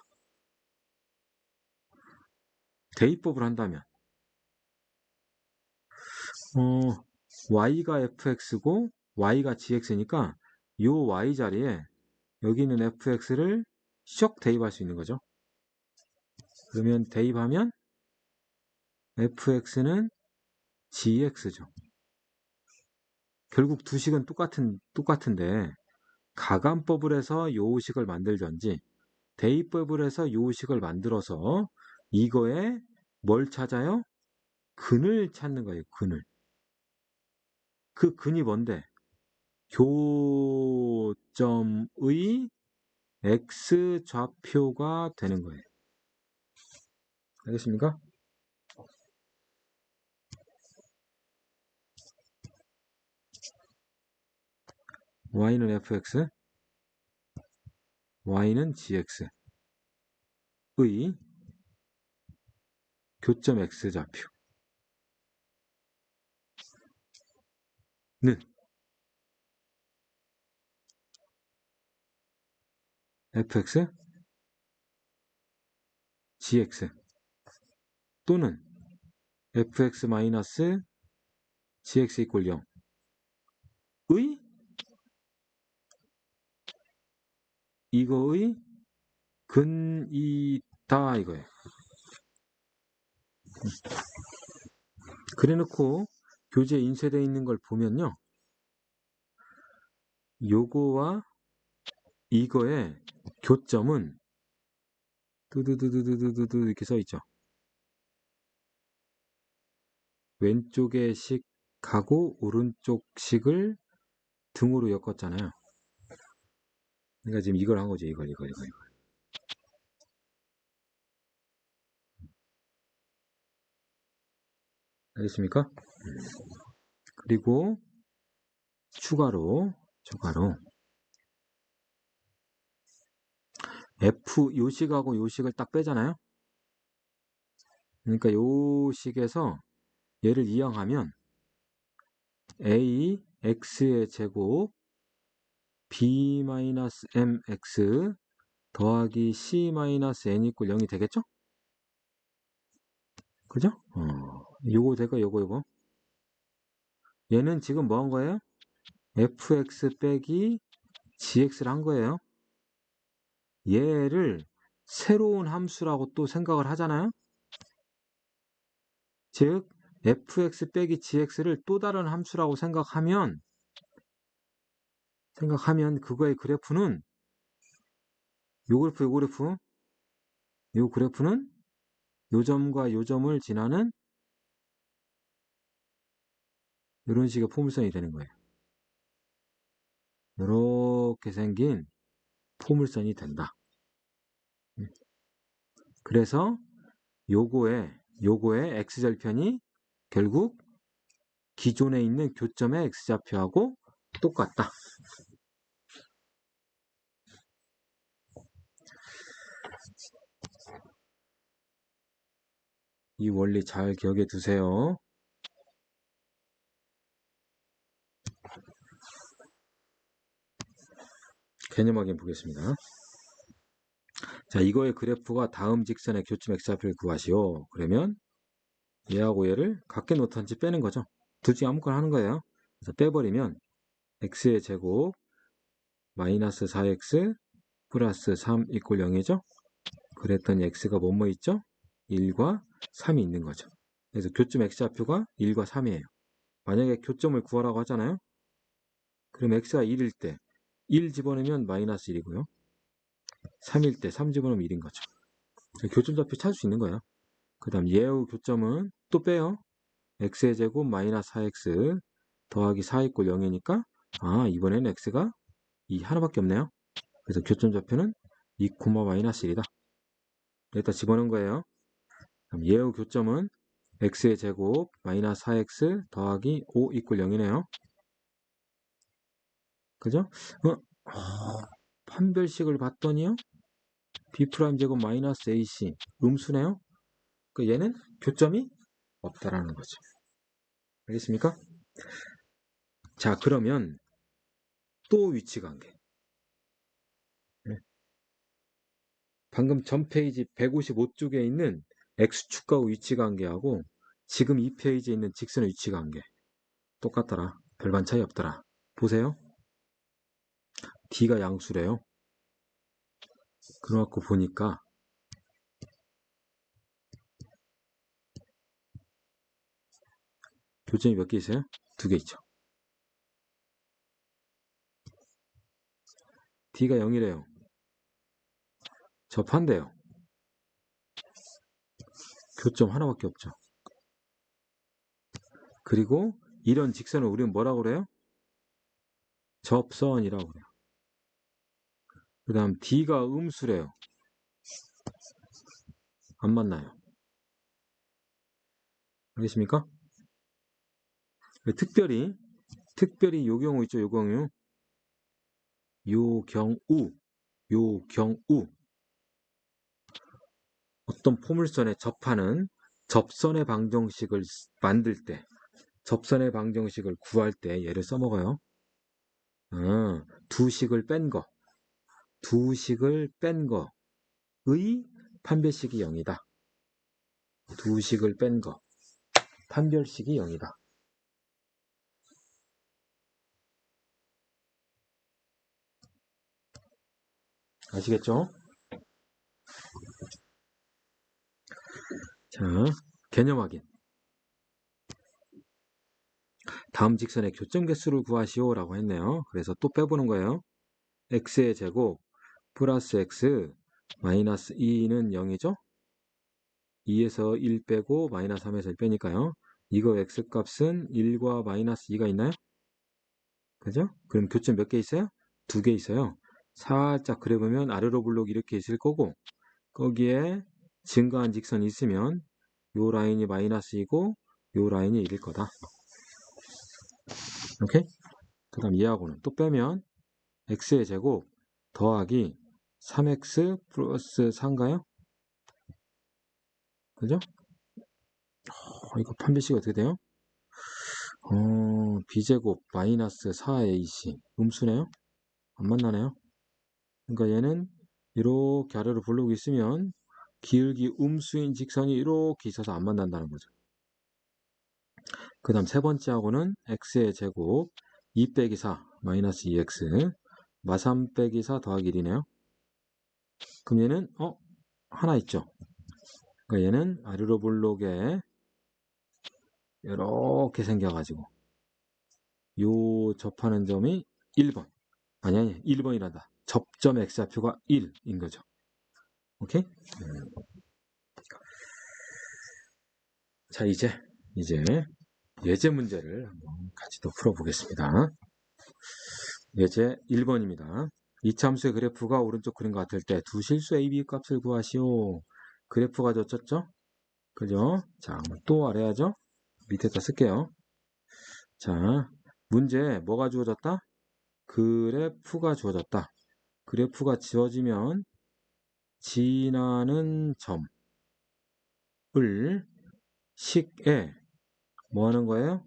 대입법을 한다면 y가 fx고 y가 gx니까 요 y 자리에 여기 있는 fx를 슉 대입할 수 있는 거죠. 그러면 대입하면 fx는 gx죠. 결국 두 식은 똑같은데 가관법을 해서 요 식을 만들든지 대입법을 해서 요 식을 만들어서 이거에 뭘 찾아요? 근을 찾는 거예요. 근을. 그 근이 뭔데? 교점의 x좌표가 되는 거예요. 알겠습니까? y는 fx, y는 gx의 교점 x좌표는 fx, gx 또는 fx 마이너스 gx 이퀄 0의 이거의 근이다 이거예요. 그래놓고 교재에 인쇄되어 있는 걸 보면요. 요거와 이거의 교점은 두두두두두두두 이렇게 써있죠. 왼쪽의 식하고 오른쪽 식을 등으로 엮었잖아요. 그러니까 지금 이걸 한 거죠. 이걸. 알겠습니까? 그리고 추가로 F 요식하고 요식을 딱 빼잖아요. 그러니까 요식에서 얘를 이항하면 a x의 제곱 b-mx 더하기 c-n 이퀄 0이 되겠죠? 그죠? 요거 되고 요거 얘는 지금 뭐 한 거예요? fx 빼기 gx를 한 거예요. 얘를 새로운 함수라고 또 생각을 하잖아요. 즉 fx 빼기 gx를 또 다른 함수라고 생각하면 그거의 그래프는 요 그래프는 요 점과 요 점을 지나는 이런 식의 포물선이 되는 거예요. 이렇게 생긴 포물선이 된다. 그래서 요거의 x절편이 결국 기존에 있는 교점의 x좌표하고 똑같다. 이 원리 잘 기억해 두세요. 개념 확인 보겠습니다. 자, 이거의 그래프가 다음 직선의 교점 x좌표를 구하시오. 그러면 얘하고 얘를 같게 놓던지 빼는 거죠. 둘 중에 아무거나 하는 거예요. 그래서 빼버리면 x의 제곱 마이너스 4x 플러스 3 이꼴 0이죠. 그랬더니 x가 뭐뭐 있죠? 1과 3이 있는 거죠. 그래서 교점 x좌표가 1과 3이에요. 만약에 교점을 구하라고 하잖아요. 그럼 x가 1일 때 1 집어넣으면 마이너스 1이고요. 3일 때 3 집어넣으면 1인 거죠. 교점좌표 찾을 수 있는 거예요. 그 다음 얘의 교점은 또 빼요. x의 제곱 마이너스 4x 더하기 4 이꼴 0이니까 이번에는 x가 이 하나밖에 없네요. 그래서 교점좌표는 2, 마이너스 1이다. 여기다 집어넣은 거예요. 그럼 얘의 교점은 x의 제곱 마이너스 4x 더하기 5 이꼴 0이네요. 그죠? 판별식을 봤더니요. b' 제곱 마이너스 ac 음수네요. 그 얘는 교점이 없다라는 거죠. 알겠습니까? 자, 그러면 또 위치관계. 방금 전 페이지 155쪽에 있는 x축과 위치관계하고 지금 이 페이지에 있는 직선의 위치관계 똑같더라. 별반 차이 없더라. 보세요. D가 양수래요. 그래갖고 보니까 교점이 몇 개 있어요? 2개 있죠. D가 0이래요. 접한대요. 교점 하나밖에 없죠. 그리고 이런 직선을 우리는 뭐라고 그래요? 접선이라고 그래요. 그 다음 D가 음수래요. 안 만나요. 알겠습니까? 특별히 요 경우 있죠. 요 경우 어떤 포물선에 접하는 접선의 방정식을 만들 때 접선의 방정식을 구할 때 얘를 써먹어요. 두 식을 뺀 거의 판별식이 0이다. 두 식을 뺀 거 판별식이 0이다. 아시겠죠? 자, 개념 확인. 다음 직선의 교점 개수를 구하시오 라고 했네요. 그래서 또 빼보는 거예요. x의 제곱 플러스 x 마이너스 2는 0이죠? 2에서 1 빼고 마이너스 3에서 1 빼니까요. 이거 x값은 1과 마이너스 2가 있나요? 그죠? 그럼 교점 몇 개 있어요? 2개 있어요. 살짝 그려보면 아래로 블록 이렇게 있을 거고 거기에 증가한 직선이 있으면 요 라인이 마이너스이고 요 라인이 1일 거다. 오케이? 그 다음 얘하고는 또 빼면 x의 제곱 더하기 3x 플러스 4인가요? 그죠? 이거 판별식 어떻게 돼요? b제곱 마이너스 4ac 음수네요? 안 만나네요? 그러니까 얘는 이렇게 아래로 블록이 있으면 기울기 음수인 직선이 이렇게 있어서 안 만난다는 거죠. 그 다음 세 번째 하고는 x의 제곱 2 빼기 4 마이너스 2x 마3 빼기 4 더하기 1이네요. 그럼 얘는 하나 있죠. 그러니까 얘는 아래로 블록에 이렇게 생겨가지고 요 접하는 점이 1번 아니 1번이란다. 접점 x좌표가 1인 거죠. 오케이? 자, 이제 예제 문제를 한번 같이 또 풀어보겠습니다. 예제 1번입니다. 이차 함수의 그래프가 오른쪽 그림과 같을 때 두 실수 a, b 값을 구하시오. 그래프가 줬죠? 그죠? 자, 또 알아야죠? 밑에다 쓸게요. 자, 문제 뭐가 주어졌다? 그래프가 주어졌다. 그래프가 지어지면 지나는 점을 식에 뭐 하는 거예요?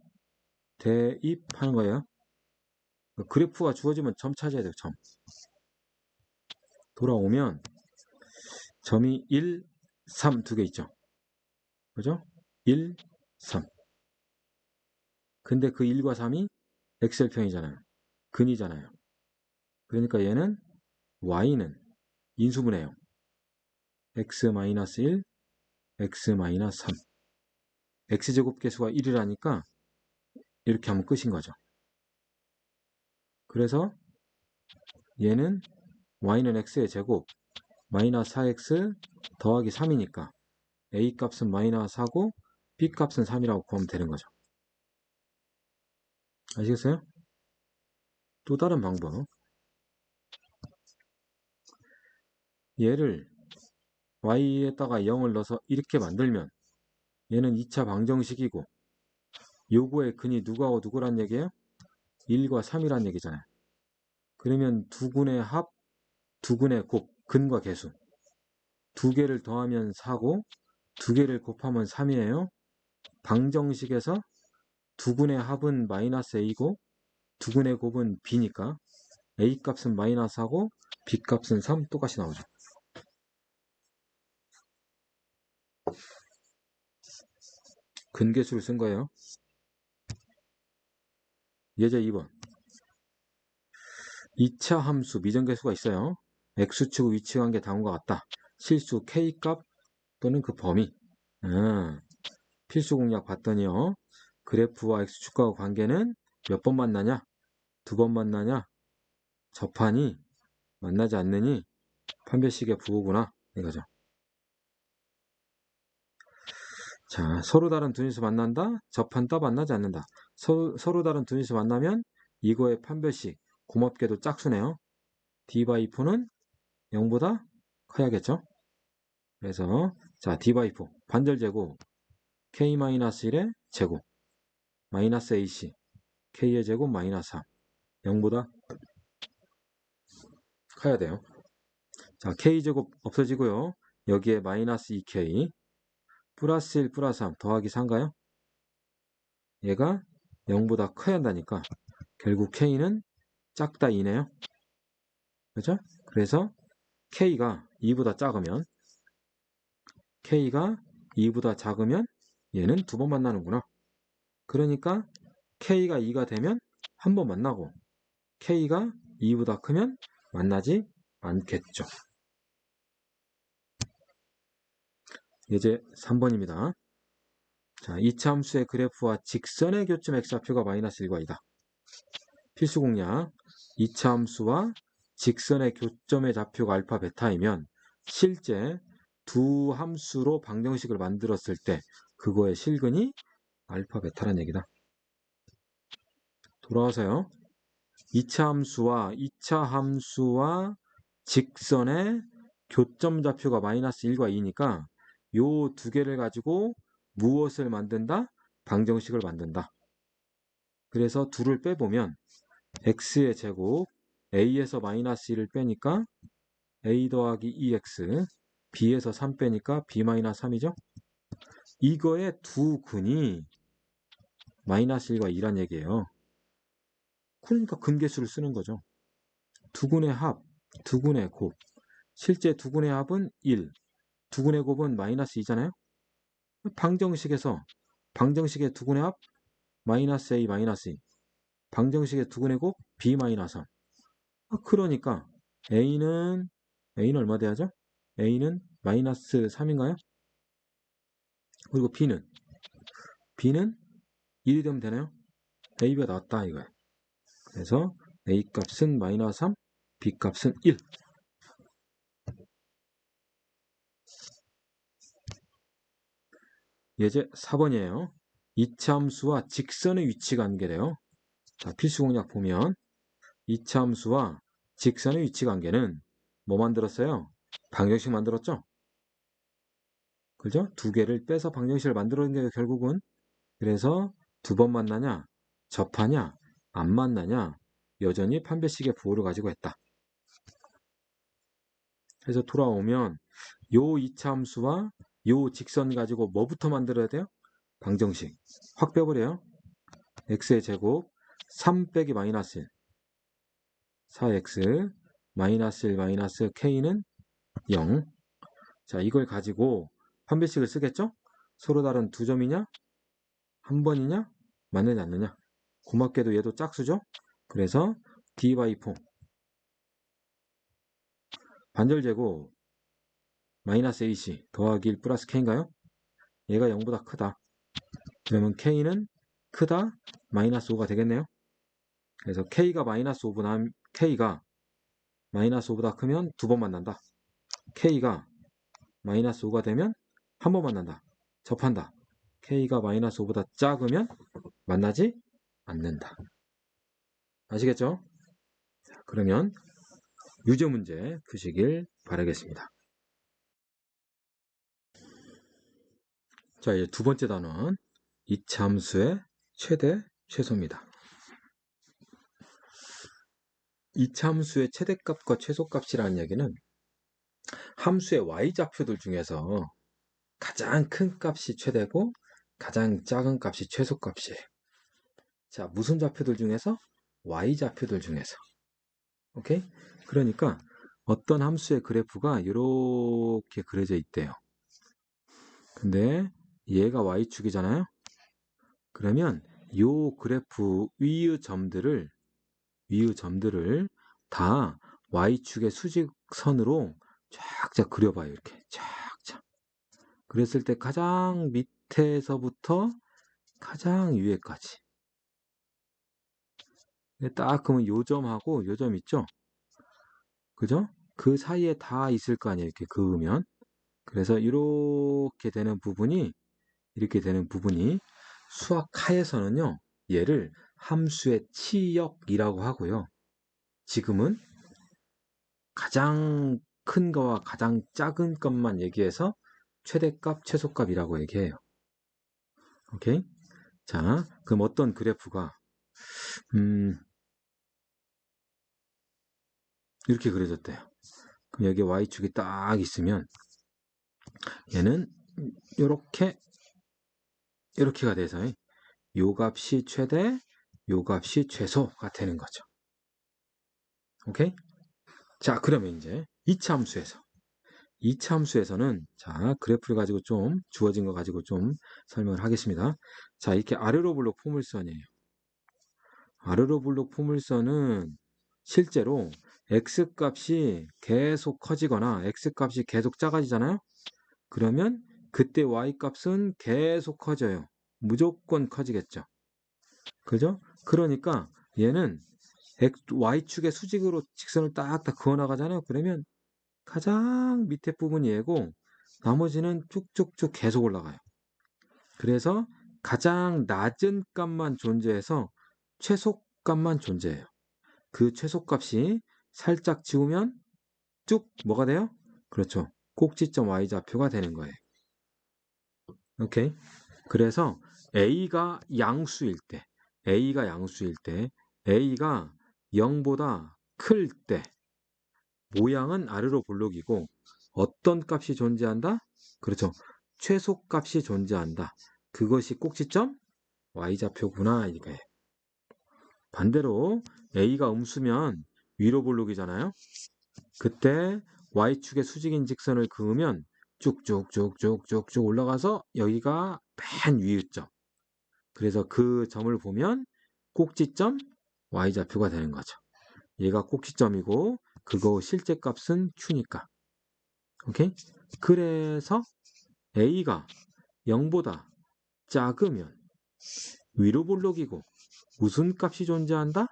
대입하는 거예요. 그래프가 주어지면 점 찾아야 돼요. 점. 돌아오면 점이 1, 3 두 개 있죠. 그죠? 1, 3. 근데 그 1과 3이 엑셀평이잖아요. 근이잖아요. 그러니까 얘는 y는 인수분해요. x-1, x-3. x제곱 개수가 1이라니까 이렇게 하면 끝인 거죠. 그래서 얘는 y는 x의 제곱 마이너스 4x 더하기 3이니까 a 값은 마이너스 4고 b 값은 3이라고 구하면 되는 거죠. 아시겠어요? 또 다른 방법. 얘를 y에다가 0을 넣어서 이렇게 만들면 얘는 2차 방정식이고 요거의 근이 누구하고 누구란 얘기예요? 1과 3이란 얘기잖아요. 그러면 두근의 합, 두근의 곱, 근과 개수 두 개를 더하면 4고 두 개를 곱하면 3이에요. 방정식에서 두근의 합은 마이너스 a고 두근의 곱은 b니까 a 값은 마이너스 4고 b 값은 3 똑같이 나오죠. 근계수를 쓴 거예요. 예제 2번. 2차 함수 미정계수가 있어요. x축 위치관계 다음과 같다. 실수 k값 또는 그 범위. 필수 공략 봤더니요. 그래프와 x축과 관계는 몇 번 만나냐? 두 번 만나냐? 접하니 만나지 않느니 판별식의 부호구나 이거죠. 자, 서로 다른 두 인수 만난다. 접한다. 만나지 않는다. 서로 다른 두 인수 만나면 이거의 판별식 고맙게도 짝수네요. d 바이 4는 0보다 커야겠죠. 그래서 자 d 바이 4 반절제곱 k-1의 제곱 마이너스 ac k의 제곱 마이너스 3 0보다 커야 돼요. 자 k제곱 없어지고요. 여기에 마이너스 2k 플러스 1 플러스 3 더하기 4인가요? 얘가 0보다 커야 한다니까 결국 k는 작다 2네요. 그죠? 그래서 k가 2보다 작으면 얘는 두 번 만나는구나. 그러니까 k가 2가 되면 한 번 만나고 k가 2보다 크면 만나지 않겠죠. 이제 3번입니다. 자, 2차 함수의 그래프와 직선의 교점 x좌표가 마이너스 1과 2다. 필수 공략. 2차 함수와 직선의 교점의 좌표가 알파 베타이면 실제 두 함수로 방정식을 만들었을 때 그거의 실근이 알파 베타란 얘기다. 돌아와서요. 2차 함수와 직선의 교점 좌표가 마이너스 1과 2니까 요 두 개를 가지고 무엇을 만든다? 방정식을 만든다. 그래서 둘을 빼보면 x의 제곱 a에서 마이너스 1을 빼니까 a 더하기 2x b에서 3 빼니까 b 마이너스 3이죠. 이거의 두 근이 마이너스 1과 2란 얘기예요. 그러니까 근계수를 쓰는 거죠. 두근의 합, 두근의 곱. 실제 두근의 합은 1, 두근의 곱은 마이너스 2잖아요. 방정식의 두근의 합 마이너스 a 마이너스 2. 방정식의 두근의 곱 b 마이너스 3. 그러니까 A는 얼마 돼야죠? A는 마이너스 3인가요? 그리고 B는 1이 되면 되나요? AB가 나왔다 이거예요. 그래서 A 값은 마이너스 3, B 값은 1. 예제 4번이에요. 2차 함수와 직선의 위치 관계래요. 자, 필수 공략 보면 2차 함수와 직선의 위치 관계는 뭐 만들었어요? 방정식 만들었죠? 그죠? 두 개를 빼서 방정식을 만들었는 게 결국은 그래서 두 번 만나냐? 접하냐 안 만나냐 여전히 판별식의 부호를 가지고 했다. 그래서 돌아오면 요 2차 함수와 요 직선 가지고 뭐부터 만들어야 돼요? 방정식 확 빼버려요. x의 제곱 3 빼기 마이너스 1 4x 마이너스 1 마이너스 k는 0. 자, 이걸 가지고 판별식을 쓰겠죠? 서로 다른 두 점이냐? 한 번이냐? 맞느냐 안 맞느냐? 고맙게도 얘도 짝수죠? 그래서 d by 4 반절제곱 마이너스 ac 더하기 1 플러스 k인가요? 얘가 0보다 크다. 그러면 k는 크다 마이너스 5가 되겠네요. 그래서 k가 마이너스 5보다 k가 마이너스 5보다 크면 두 번 만난다. k가 마이너스 5가 되면 한 번 만난다. 접한다. k가 마이너스 5보다 작으면 만나지 않는다. 아시겠죠? 자, 그러면 유제 문제 푸시길 바라겠습니다. 자, 이제 두 번째 단원 2차 함수의 최대 최소입니다. 2차 함수의 최대값과 최소값이라는 얘기는 함수의 y좌표들 중에서 가장 큰 값이 최대고 가장 작은 값이 최소값이에요. 자, 무슨 좌표들 중에서? y좌표들 중에서. 오케이? 그러니까 어떤 함수의 그래프가 이렇게 그려져 있대요. 근데 얘가 y축이잖아요. 그러면 요 그래프 위의 점들을 다 y축의 수직선으로 쫙쫙 그려봐요. 이렇게 쫙쫙. 그랬을 때 가장 밑에서부터 가장 위에까지. 딱 그러면 요 점하고 요 점 있죠? 그죠? 그 사이에 다 있을 거 아니에요. 이렇게 그으면. 그래서 이렇게 되는 부분이 수학하에서는요. 얘를 함수의 치역이라고 하고요. 지금은 가장 큰 거와 가장 작은 것만 얘기해서 최대값, 최소값이라고 얘기해요. 오케이? 자, 그럼 어떤 그래프가 이렇게 그려졌대요. 그럼 여기 y축이 딱 있으면 얘는 이렇게가 돼서 요 값이 최대, 요 값이 최소가 되는 거죠. 오케이? 자, 그러면 이제 2차 함수에서는 자, 그래프를 가지고 좀 주어진 거 가지고 좀 설명을 하겠습니다. 자, 이렇게 아래로 블록 포물선이에요. 아래로 블록 포물선은 실제로 x값이 계속 커지거나 x값이 계속 작아지잖아요. 그러면 그때 y값은 계속 커져요. 무조건 커지겠죠. 그죠? 그러니까 얘는 y축의 수직으로 직선을 딱딱 그어나가잖아요. 그러면 가장 밑에 부분이 얘고 나머지는 쭉쭉쭉 계속 올라가요. 그래서 가장 낮은 값만 존재해서 최소값만 존재해요. 그 최소값이 살짝 지우면 쭉 뭐가 돼요? 그렇죠. 꼭지점 y좌표가 되는 거예요. 오케이? 그래서 a가 양수일 때 A가 0보다 클 때 모양은 아래로 볼록이고 어떤 값이 존재한다? 그렇죠. 최소값이 존재한다. 그것이 꼭지점 y좌표구나 이거예요. 반대로 A가 음수면 위로 볼록이잖아요. 그때 y축의 수직인 직선을 그으면 쭉쭉쭉쭉쭉쭉 올라가서 여기가 맨 위의 점. 그래서 그 점을 보면 꼭지점 y좌표가 되는 거죠. 얘가 꼭지점이고 그거 실제 값은 q니까. 오케이? 그래서 a가 0보다 작으면 위로 볼록이고 무슨 값이 존재한다?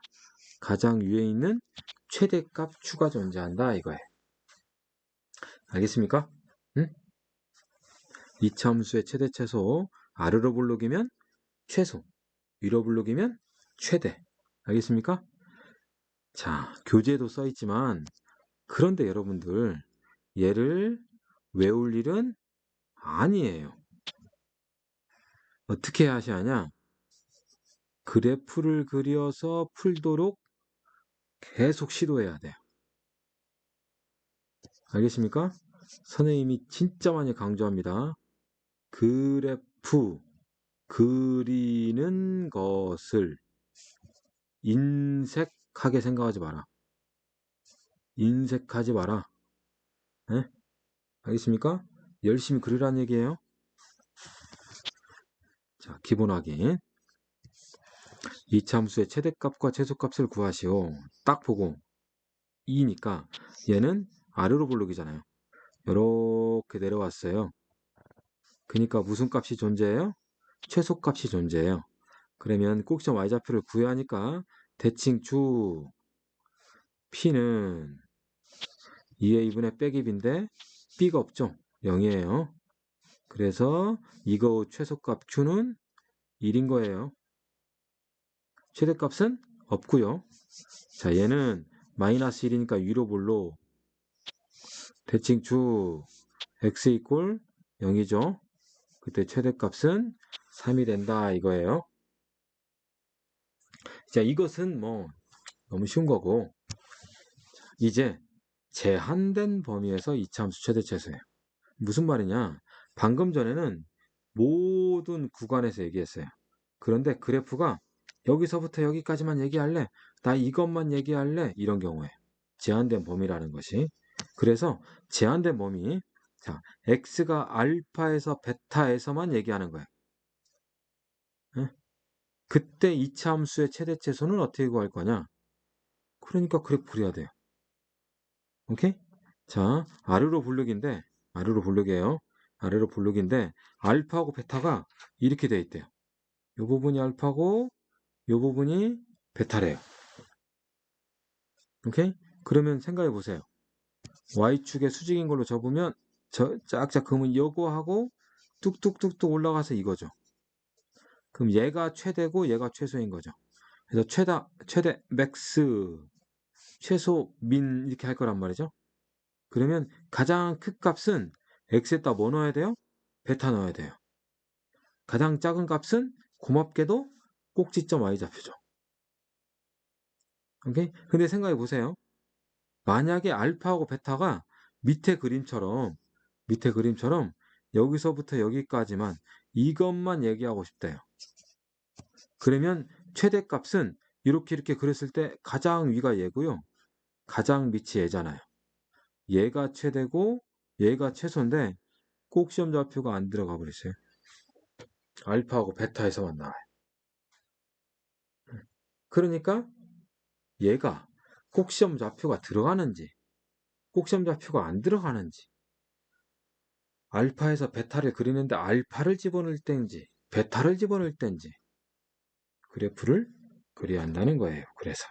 가장 위에 있는 최대값 q가 존재한다 이거예요. 알겠습니까? 응? 2차 함수의 최대 최소 아래로 볼록이면 최소, 위로 볼록이면 최대. 알겠습니까? 자, 교재에도 써 있지만 그런데 여러분들 얘를 외울 일은 아니에요. 어떻게 하셔야 하냐? 그래프를 그려서 풀도록 계속 시도해야 돼요. 알겠습니까? 선생님이 진짜 많이 강조합니다. 그래프 그리는 것을 인색하게 생각하지 마라. 인색하지 마라. 네? 알겠습니까? 열심히 그리라는 얘기예요. 자, 기본 확인. 이차함수의 최대값과 최소값을 구하시오. 딱 보고 2니까 얘는 아래로 볼록이잖아요. 이렇게 내려왔어요. 그러니까 무슨 값이 존재해요? 최소값이 존재해요. 그러면 꼭지점 y좌표를 구해야 하니까 대칭 주 p는 2의 2분의 빼기 b인데 b가 없죠. 0이에요. 그래서 이거 최소값 q는 1인 거예요. 최대값은 없고요. 자, 얘는 마이너스 1이니까 위로 볼로 대칭 주 x 이꼴 0이죠. 그때 최대값은 3이 된다 이거예요. 자, 이것은 뭐 너무 쉬운 거고 이제 제한된 범위에서 이차함수 최대 최소예요. 무슨 말이냐? 방금 전에는 모든 구간에서 얘기했어요. 그런데 그래프가 여기서부터 여기까지만 얘기할래? 나 이것만 얘기할래? 이런 경우에 제한된 범위라는 것이. 그래서 제한된 범위, 자, x가 알파에서 베타에서만 얘기하는 거예요. 예? 그때 이차 함수의 최대 최소는 어떻게 구할 거냐? 그러니까 그래프 그려야 돼요. 오케이? 자, 아래로 볼록인데, 아래로 볼록이에요. 아래로 볼록인데, 알파하고 베타가 이렇게 돼 있대요. 이 부분이 알파고, 이 부분이 베타래요. 오케이? 그러면 생각해 보세요. Y축에 수직인 걸로 접으면, 쫙쫙 그으면 요거하고 뚝뚝뚝뚝 올라가서 이거죠. 그럼 얘가 최대고 얘가 최소인 거죠. 그래서 최대 맥스, 최소 민 이렇게 할 거란 말이죠. 그러면 가장 큰 값은 x에다 뭐 넣어야 돼요? 베타 넣어야 돼요. 가장 작은 값은 고맙게도 꼭지점 y좌표죠. 오케이? 근데 생각해 보세요. 만약에 알파하고 베타가 밑에 그림처럼 여기서부터 여기까지만 이것만 얘기하고 싶대요. 그러면 최대값은 이렇게 그렸을 때 가장 위가 얘고요. 가장 밑이 얘잖아요. 얘가 최대고 얘가 최소인데 꼭 시험 좌표가 안 들어가 버렸어요. 알파하고 베타에서만 나와요. 그러니까 얘가 꼭 시험 좌표가 들어가는지 꼭 시험 좌표가 안 들어가는지 알파에서 베타를 그리는데 알파를 집어넣을 때인지 베타를 집어넣을 때인지 그래프를 그려야 한다는 거예요. 그래서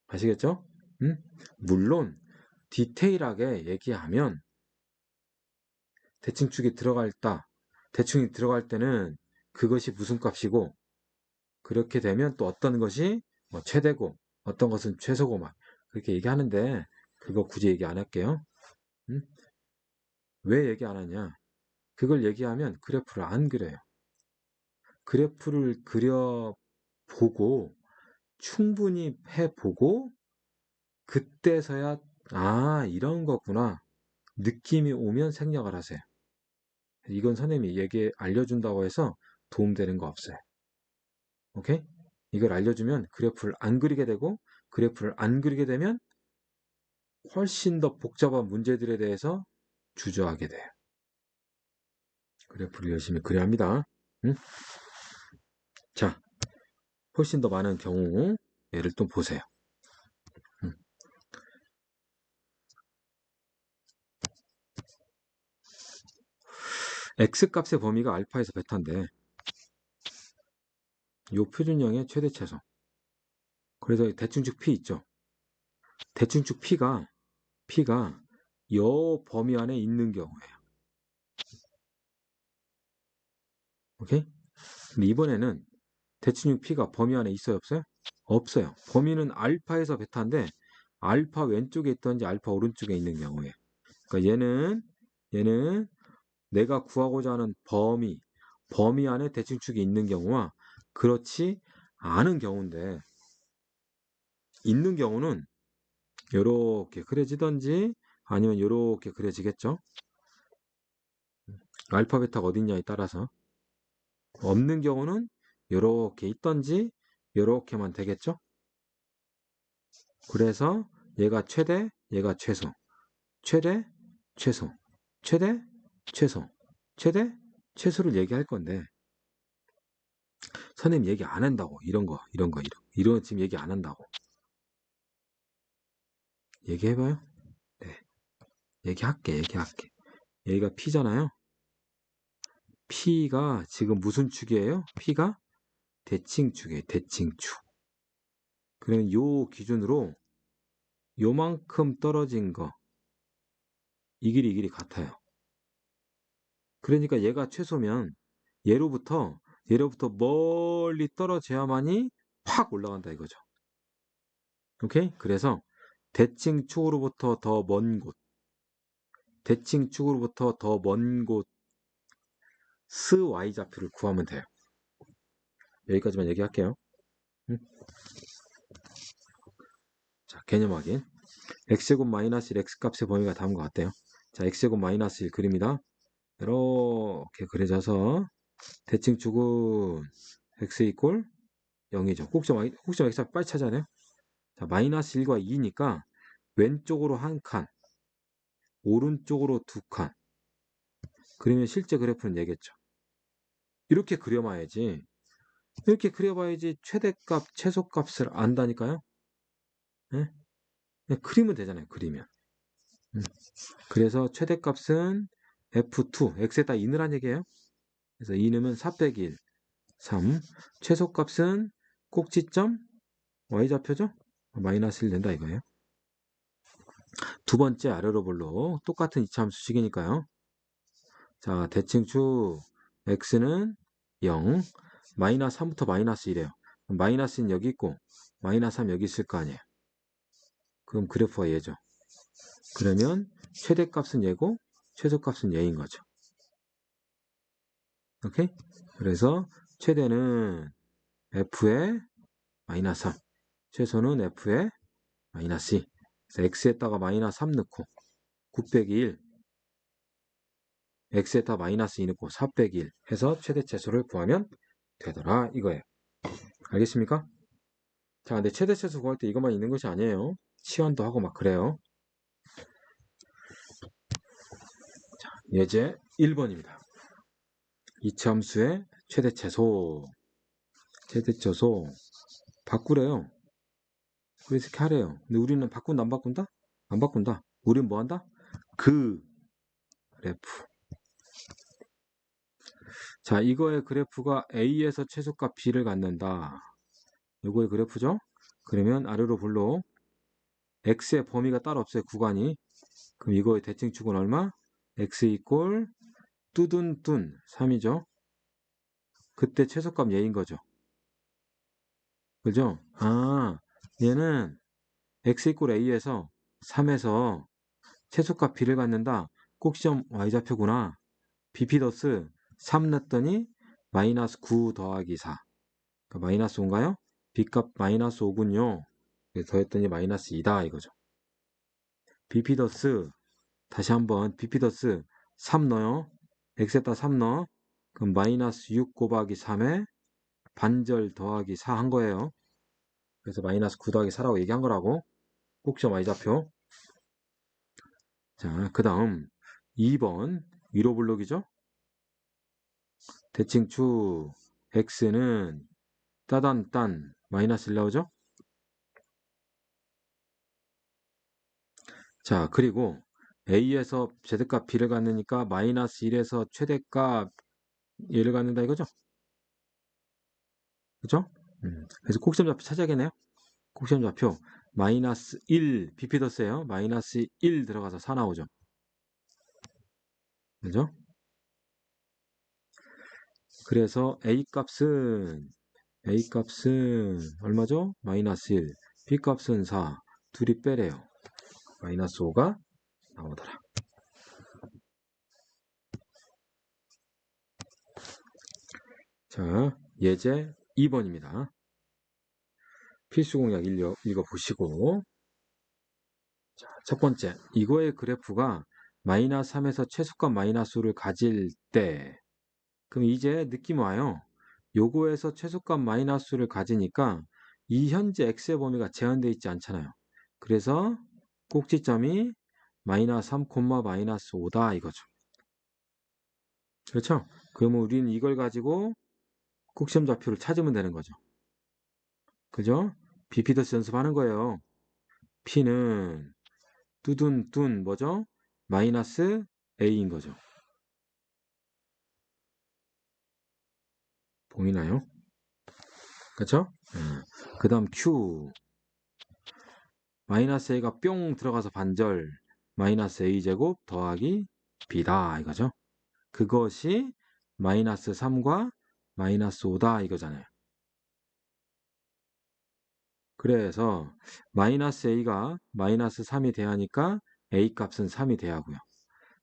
아시겠죠? 물론 디테일하게 얘기하면 대칭축이 대칭이 들어갈 때는 그것이 무슨 값이고 그렇게 되면 또 어떤 것이 뭐 최대고 어떤 것은 최소고 막 그렇게 얘기하는데 그거 굳이 얘기 안 할게요. 음? 왜 얘기 안 하냐? 그걸 얘기하면 그래프를 안 그려요. 그래프를 그려보고 충분히 해보고 그때서야 아 이런 거구나 느낌이 오면 생략을 하세요. 이건 선생님이 알려준다고 해서 도움되는 거 없어요. 오케이? 이걸 알려주면 그래프를 안 그리게 되고 그래프를 안 그리게 되면 훨씬 더 복잡한 문제들에 대해서 주저하게 돼요. 그래프를 열심히 그려야 합니다. 응? 자, 훨씬 더 많은 경우 예를 또 보세요. 응. x값의 범위가 알파에서 베타인데 이 표준형의 최대 최소. 그래서 대충축 p 있죠. 대충축 p가 요 범위 안에 있는 경우예요. 오케이? 근데 이번에는 대칭육 P가 범위 안에 있어요, 없어요? 없어요. 범위는 알파에서 베타인데 알파 왼쪽에 있던지 알파 오른쪽에 있는 경우에. 그러니까 얘는 내가 구하고자 하는 범위 안에 대칭축이 있는 경우와 그렇지 않은 경우인데, 있는 경우는 이렇게 그려지던지 아니면 이렇게 그려지겠죠. 알파벳하고 어딨냐에 따라서. 없는 경우는 이렇게 있던지 이렇게만 되겠죠. 그래서 얘가 최대, 얘가 최소, 최대, 최소, 최대, 최소, 최대, 최소를 얘기할 건데, 선생님 얘기 안 한다고. 이런 거, 이런 지금 얘기 안 한다고. 얘기해봐요. 네, 얘기할게. 여기가 P잖아요. P가 지금 무슨 축이에요? P가 대칭축이에요. 대칭축. 그러면 요 기준으로 요만큼 떨어진 거, 이 길이 같아요. 그러니까 얘가 최소면 얘로부터 멀리 떨어져야만이 확 올라간다 이거죠. 오케이? 그래서 대칭축으로부터 더 먼 곳, 대칭축으로부터 더 먼 곳, 스 y좌표를 구하면 돼요. 여기까지만 얘기할게요. 응? 자, 개념 확인. x제곱 마이너스 1 x값의 범위가 다음과 같대요. 자, x제곱 마이너스 1 그립니다. 이렇게 그려져서 대칭축은 x 이꼴 0이죠. 꼭지점 x 빨리 찾아야 돼요. 자, 마이너스 1과 2니까 왼쪽으로 한 칸, 오른쪽으로 두 칸. 그러면 실제 그래프는 얘겠죠. 이렇게 그려봐야지. 이렇게 그려봐야지 최대값, 최소값을 안다니까요. 네? 그냥 그리면 되잖아요. 그리면. 그래서 최대값은 F2, x에다 2 넣으란 얘기예요. 그래서 2 넣으면 4 빼기 1, 3. 최소값은 꼭지점 y좌표죠? 마이너스 1 된다 이거예요. 두 번째 아래로 볼로 똑같은 이차함수식이니까요. 자, 대칭축 x는 0, 마이너스 3부터 마이너스 1이에요. 마이너스는 여기 있고 마이너스 3 여기 있을 거 아니에요. 그럼 그래프가 얘죠. 그러면 최대값은 얘고 최소값은 얘인 거죠. 오케이? 그래서 최대는 f의 마이너스 3, 최소는 f의 마이너스 2. 그래서 x에다가 마이너스 3 넣고 9 빼기 1, x에다 마이너스 2 넣고 4 빼기 1 해서 최대 최소를 구하면 되더라 이거예요. 알겠습니까? 자, 근데 최대 최소 구할 때 이것만 있는 것이 아니에요. 치환도 하고 막 그래요. 자, 예제 1번입니다. 이차함수의 최대 최소 바꾸래요. 그래서 이렇게 하래요. 근데 우리는 바꾼다 안 바꾼다? 안 바꾼다. 우리는 뭐 한다? 그래프. 자, 이거의 그래프가 A에서 최소값 B를 갖는다. 이거의 그래프죠? 그러면 아래로 볼로 X의 범위가 따로 없어요. 구간이. 그럼 이거의 대칭축은 얼마? X 이꼴 뚜둔 3이죠. 그때 최소값 얘인 거죠. 그죠? 아, 얘는 X 이꼴 A에서 3에서 최소값 B를 갖는다. 꼭지점 Y좌표구나. 비피더스 3 넣었더니 마이너스 9 더하기 4. 그러니까 마이너스 5인가요? B값 마이너스 5군요. 더했더니 마이너스 2다 이거죠. 비피더스 다시 한번 비피더스 3 넣어요. x에다 3 넣어. 그럼 마이너스 6 곱하기 3에 반절 더하기 4 한 거예요. 그래서 마이너스 9 더하기 4라고 얘기한 거라고. 꼭지점 y좌표. 자, 그 다음 2번 위로 블록이죠. 대칭축 x는 따단딴 마이너스 1 나오죠. 자, 그리고 A에서 최대값 B를 갖느니까 마이너스 1에서 최대값 얘를 갖는다 이거죠? 그죠? 그래서 꼭지점 좌표 찾아야겠네요. 꼭지점 좌표 마이너스 1 비피더스예요. 마이너스 1 들어가서 4 나오죠. 그죠? 그래서 A 값은 얼마죠? 마이너스 1. B 값은 4. 둘이 빼래요. 마이너스 5가 나오더라. 자, 예제 2번입니다. 필수 공약 읽어보시고. 자, 첫 번째, 이거의 그래프가 마이너스 3에서 최소값 마이너스 5를 가질 때, 그럼 이제 느낌 와요. 요거에서 최소값 마이너스 5를 가지니까 이 현재 x의 범위가 제한되어 있지 않잖아요. 그래서 꼭지점이 마이너스 3, 마이너스 5다 이거죠. 그렇죠? 그러면 우리는 이걸 가지고 꼭지점 좌표를 찾으면 되는 거죠. 그죠? 비피더스 연습하는 거예요. P는 뚜둔 뭐죠? 마이너스 A인 거죠. 보이나요? 그렇죠? 그 다음 Q 마이너스 A가 뿅 들어가서 반절 마이너스 A제곱 더하기 B다 이거죠. 그것이 마이너스 3과 마이너스 5다 이거잖아요. 그래서 마이너스 A가 마이너스 3이 돼야 하니까 A 값은 3이 돼야 하고요.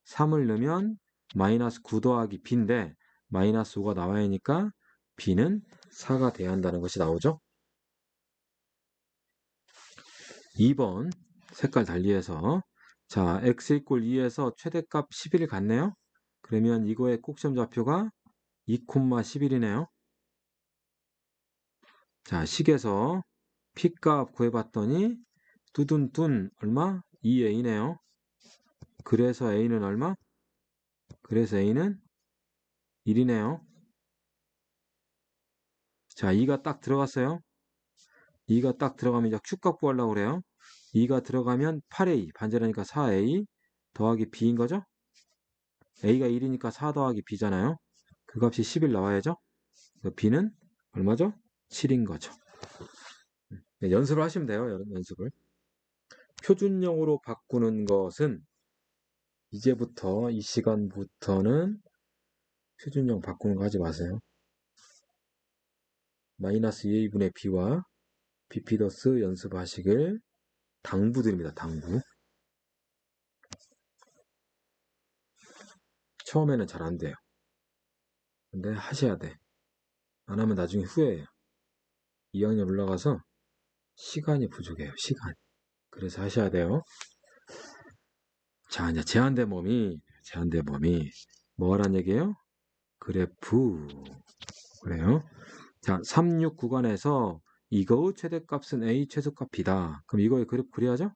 3을 넣으면 마이너스 9 더하기 B인데 마이너스 5가 나와야 하니까 B는 4가 돼야 한다는 것이 나오죠. 2번 색깔 달리해서 자 x 이꼴 2에서 최대값 11을 갖네요. 그러면 이거의 꼭지점 좌표가 2,11이네요. 자 식에서 P값 구해봤더니 뚜둔 얼마? 2A네요. 그래서 A는 얼마? 그래서 A는 1이네요. 자 2가 딱 들어갔어요. 2가 딱 들어가면 이제 Q값 구하려고 그래요. 2가 들어가면 8A 반절하니까 4A 더하기 B인 거죠? A가 1이니까 4 더하기 B잖아요. 그 값이 11 나와야죠. B는 얼마죠? 7인 거죠. 네, 연습을 하시면 돼요. 연습을. 표준형으로 바꾸는 것은 이제부터 이 시간부터는 표준형 바꾸는 거 하지 마세요. 마이너스 2a분의 b와 비피더스 연습하시길 당부드립니다. 당부. 처음에는 잘 안 돼요. 근데 하셔야 돼. 안 하면 나중에 후회해요. 2학년 올라가서 시간이 부족해요. 시간. 그래서 하셔야 돼요. 자, 이제 제한된 범위 뭐란 얘기예요? 그래프. 그래요. 자, 36 구간에서 이거의 최대값은 A, 최소값 B다. 그럼 이거의 그래프 그려야죠?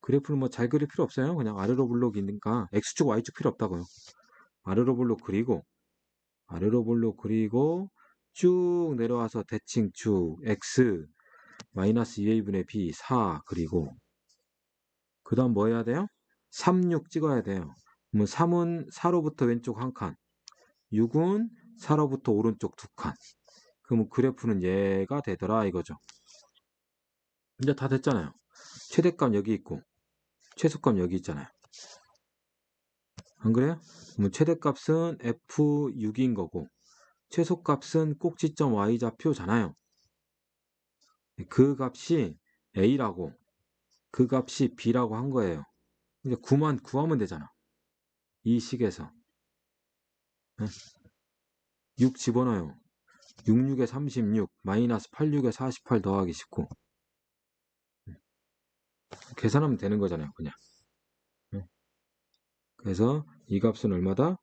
그래프는 뭐 잘 그릴 필요 없어요. 그냥 아래로 블록이니까 X축, Y축 필요 없다고요. 아래로 블록 그리고 쭉 내려와서 대칭축 X 마이너스 2A분의 B 4 그리고 그 다음 뭐 해야 돼요? 36 찍어야 돼요. 그러면 3은 4로부터 왼쪽 한 칸, 6은 4로부터 오른쪽 두 칸. 그러면 그래프는 얘가 되더라 이거죠. 이제 다 됐잖아요. 최대값 여기 있고 최소값 여기 있잖아요. 안 그래요? 그러면 최대값은 F6인 거고 최소값은 꼭지점 Y좌표잖아요. 그 값이 A라고 그 값이 B라고 한 거예요. 이제 구하면 되잖아. 이 식에서 6 집어넣어요. 66에 36 마이너스 86에 48 더하기 19 계산하면 되는 거잖아요. 그냥. 그래서 이 값은 얼마다?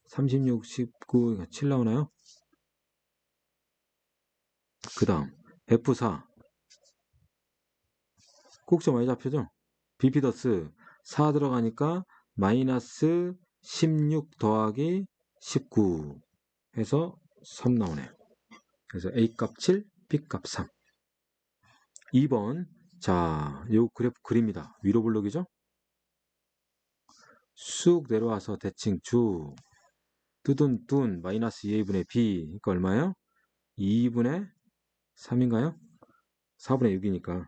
36, 19, 7 나오나요? 그 다음 F4 꼭지점 Y좌표죠? 비피더스 4 들어가니까 마이너스 16 더하기 19 해서 3 나오네요. 그래서 A값 7, B값 3. 2번 자, 요 그래프 그립니다. 위로 블록이죠? 쑥 내려와서 대칭 쭉 뚜둔 마이너스 2a분의 b 그러니까 얼마예요? 2분의 3인가요? 4분의 6이니까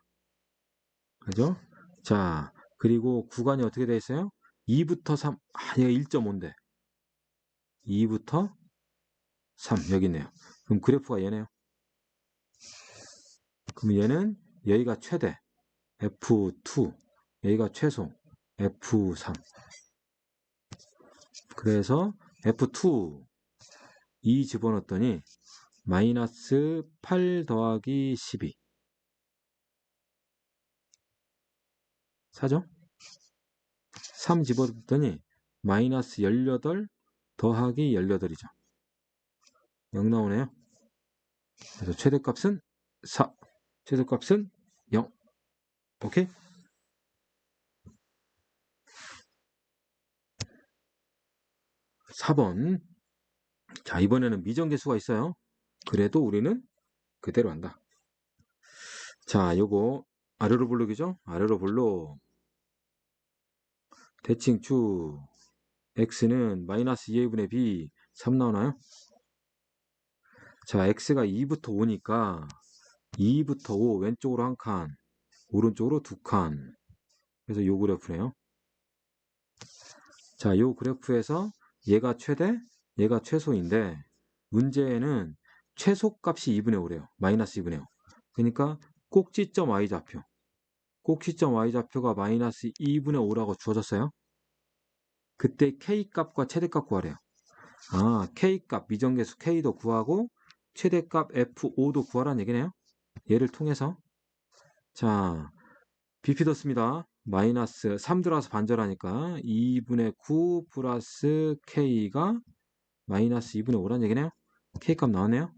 그죠? 자 그리고 구간이 어떻게 되어 있어요? 2부터 3 얘가 1.5인데 2부터 3 여기 있네요. 그럼 그래프가 얘네요. 그럼 얘는 여기가 최대 F2 여기가 최소 F3 그래서 F2 2 집어넣었더니 마이너스 8 더하기 12 사죠? 3 집어넣더니 마이너스 18 더하기 18이죠. 0 나오네요. 그래서 최대값은 4, 최소값은 0. 오케이? 4번. 자, 이번에는 미정계수가 있어요. 그래도 우리는 그대로 한다. 자, 요거 아래로 블록이죠? 아래로 블록. 대칭축 x는 마이너스 2a분의 b 3 나오나요? 자, x가 2부터 5니까 2부터 5 왼쪽으로 한 칸, 오른쪽으로 두 칸. 그래서 요 그래프네요. 자, 요 그래프에서 얘가 최대, 얘가 최소인데 문제에는 최소값이 2분의 5래요. 마이너스 2분의 5. 그러니까 꼭지점 y좌표. 꼭지점 y좌표가 마이너스 2분의 5라고 주어졌어요. 그때 k값과 최대값 구하래요. 아, k값 미정계수 k도 구하고 최대값 f5도 구하라는 얘기네요. 얘를 통해서 자, bp 뒀습니다. 마이너스 3 들어와서 반절하니까 2분의 9 플러스 k가 마이너스 2분의 5란 얘기네요. k값 나왔네요.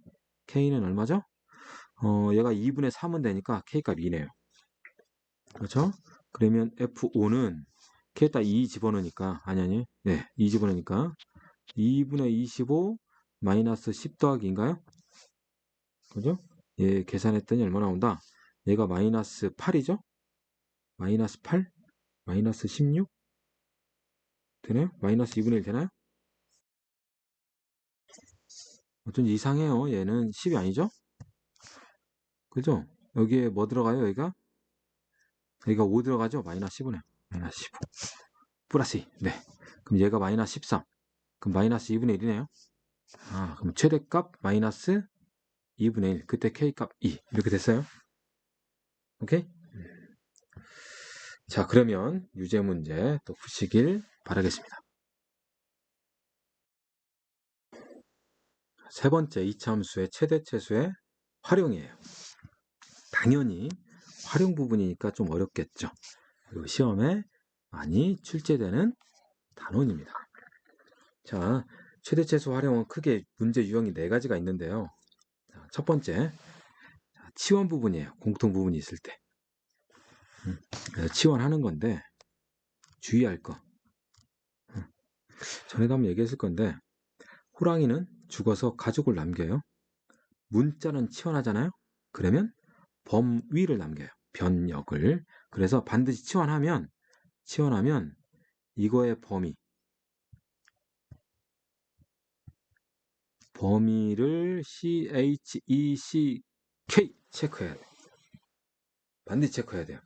k는 얼마죠? 얘가 2분의 3은 되니까 k값 2네요. 그렇죠? 그러면 f5는 k에다 2 집어넣으니까 아니 네, 2 집어넣으니까 2분의 25 마이너스 10 더하기인가요? 그죠? 예, 계산했더니 얼마 나온다? 얘가 마이너스 8이죠? 마이너스 8? 마이너스 16? 되나요? 마이너스 2분의 1 되나요? 어쩐지 이상해요. 얘는 10이 아니죠? 그죠? 여기에 뭐 들어가요? 여기가 5 들어가죠? 마이너스 15네요. 마이너스 15. 플러스 2. 네. 그럼 얘가 마이너스 13. 그럼 마이너스 2분의 1이네요. 아, 그럼 최대값 마이너스 2분의 1. 그때 k값 2. 이렇게 됐어요. 오케이? 자, 그러면 유제 문제 또 푸시길 바라겠습니다. 세 번째 이차함수의 최대 최소의 활용이에요. 당연히 활용 부분이니까 좀 어렵겠죠. 그리고 시험에 많이 출제되는 단원입니다. 자, 최대 최소 활용은 크게 문제 유형이 4가지가 있는데요. 자, 첫 번째, 치원 부분이에요. 공통 부분이 있을 때. 그래서 치원하는 건데 주의할 거. 전에도 한번 얘기했을 건데 호랑이는 죽어서 가족을 남겨요. 문자는 치환하잖아요. 그러면 범위를 남겨요. 변역을. 그래서 반드시 치환하면 이거의 범위를 CHECK 체크해야 돼요. 반드시 체크해야 돼요.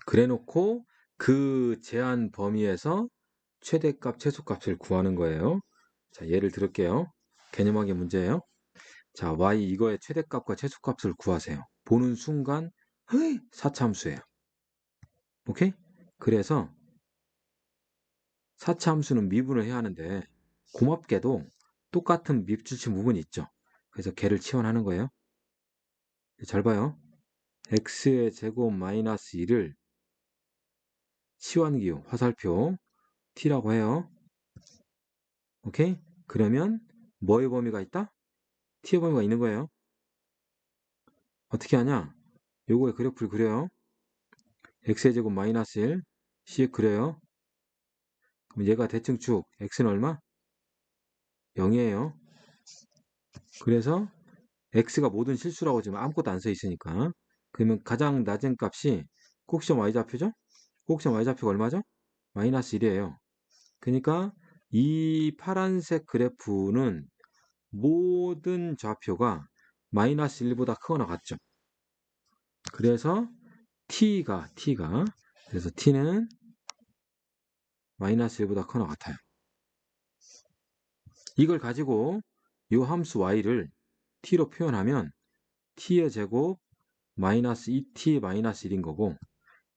그래 놓고 그 제한 범위에서 최대값, 최소값을 구하는 거예요. 자, 예를 들을게요. 개념학의 문제예요. 자, y 이거의 최대값과 최소값을 구하세요. 보는 순간 4차함수예요. 오케이? 그래서 4차함수는 미분을 해야 하는데 고맙게도 똑같은 밉주치 부분이 있죠. 그래서 걔를 치환하는 거예요. 잘 봐요. x의 제곱 마이너스 1을 치환기호, 화살표 t라고 해요. 오케이? 그러면 뭐의 범위가 있다? t의 범위가 있는 거예요. 어떻게 하냐? 요거의 그래프를 그려요. x의 제곱 마이너스 1, c에 그려요. 그럼 얘가 대칭축 x는 얼마? 0이에요. 그래서 x가 모든 실수라고 지금 아무것도 안 써 있으니까 그러면 가장 낮은 값이 꼭지점 y좌표죠? 꼭지점 y좌표가 얼마죠? 마이너스 1이에요. 그러니까 이 파란색 그래프는 모든 좌표가 마이너스 1보다 크거나 같죠. 그래서 t가 그래서 t는 마이너스 1보다 크거나 같아요. 이걸 가지고 이 함수 y를 t로 표현하면 t의 제곱 마이너스 2t 마이너스 1인 거고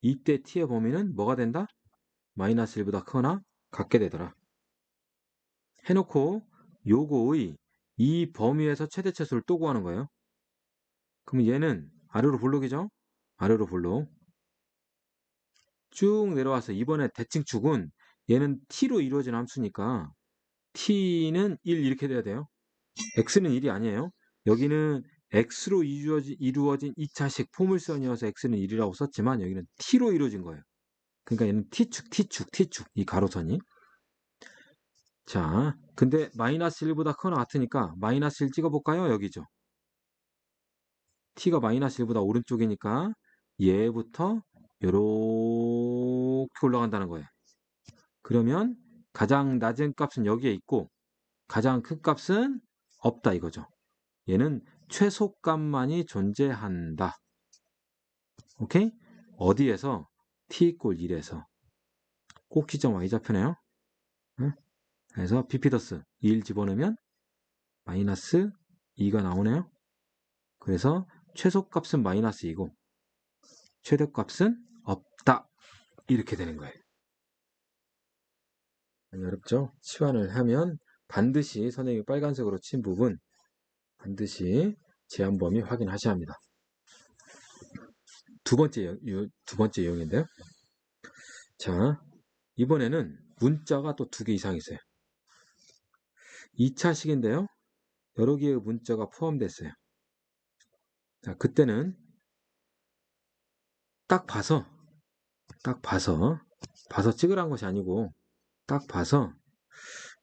이때 t의 범위는 뭐가 된다? 마이너스 1보다 크거나 같게 되더라. 해놓고 요거의 이 범위에서 최대차수를 또 구하는 거예요. 그럼 얘는 아래로 볼록이죠? 아래로 볼록. 쭉 내려와서 이번에 대칭축은 얘는 t로 이루어진 함수니까 t는 1 이렇게 돼야 돼요. x는 1이 아니에요. 여기는 x로 이루어진 2차식 포물선이어서 x는 1이라고 썼지만 여기는 t로 이루어진 거예요. 그러니까 얘는 t축 이 가로선이. 자, 근데 마이너스 1보다 크거나 같으니까 마이너스 1 찍어볼까요? 여기죠. t가 마이너스 1보다 오른쪽이니까 얘부터 이렇게 올라간다는 거예요. 그러면 가장 낮은 값은 여기에 있고 가장 큰 값은 없다 이거죠. 얘는 최소값만이 존재한다. 오케이? 어디에서? t = 1에서. 꼭지점 y좌표네요. 응? 그래서 비피더스 1 집어넣으면 마이너스 2가 나오네요. 그래서 최소값은 마이너스 2고 최대값은 없다. 이렇게 되는 거예요. 어렵죠? 치환을 하면 반드시 선생님이 빨간색으로 친 부분 반드시 제한 범위 확인하셔야 합니다. 두 번째 유형인데요. 자, 이번에는 문자가 또 2개 이상 있어요. 2차식인데요. 여러 개의 문자가 포함됐어요. 자, 그때는 딱 봐서 찍으라는 것이 아니고 딱 봐서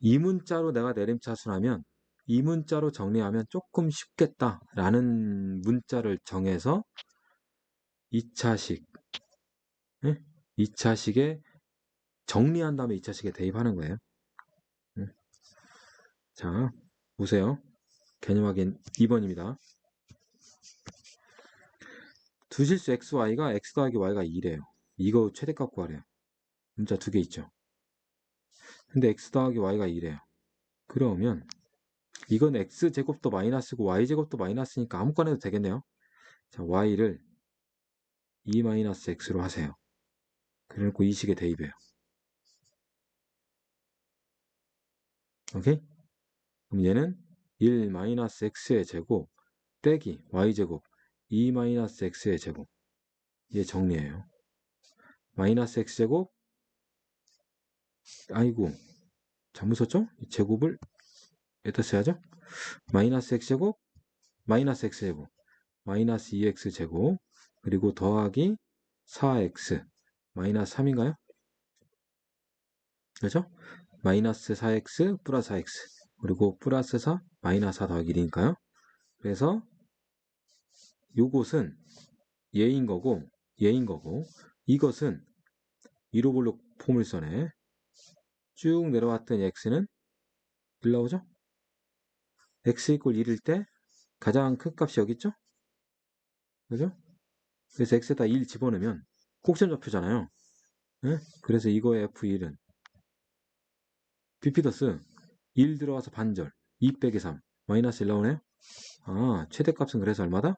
이 문자로 내가 내림차순하면 이 문자로 정리하면 조금 쉽겠다라는 문자를 정해서 2차식, 2차식에 정리한 다음에 2차식에 대입하는 거예요. 자, 보세요. 개념 확인 2번입니다. 두 실수 xy가 x 더하기 y가 2래요. 이거 최대값 구하래요. 문자 2개 있죠. 근데 x 더하기 y가 2래요. 그러면 이건 x제곱도 마이너스고 y제곱도 마이너스니까 아무거나 해도 되겠네요. 자, y를 2-x로 하세요. 그래놓고 이 식에 대입해요. 오케이? 그럼 얘는 1-x의 제곱 떼기 y제곱 2-x의 제곱. 얘 정리해요. 마이너스 x제곱 아이고 잘못 썼죠? 이 제곱을 여기다 써야죠. 마이너스 x제곱 마이너스 x제곱 마이너스 2x제곱 그리고 더하기 4x 마이너스 3인가요? 그렇죠? 마이너스 4x 플러스 4x 그리고 플러스 4 마이너스 4 더하기 1이니까요. 그래서 요것은 얘인 거고 이것은 1호 블록 포물선에 쭉 내려왔던 x는 1 나오죠? x = 1일 때 가장 큰 값이 여기 있죠? 그죠? 그래서 x에다 1 집어넣으면 꼭지점 좌표잖아요. 네? 그래서 이거의 f1은 비피더스 1 들어와서 반절 2 빼기 3 마이너스 1 나오네요. 아, 최대값은 그래서 얼마다?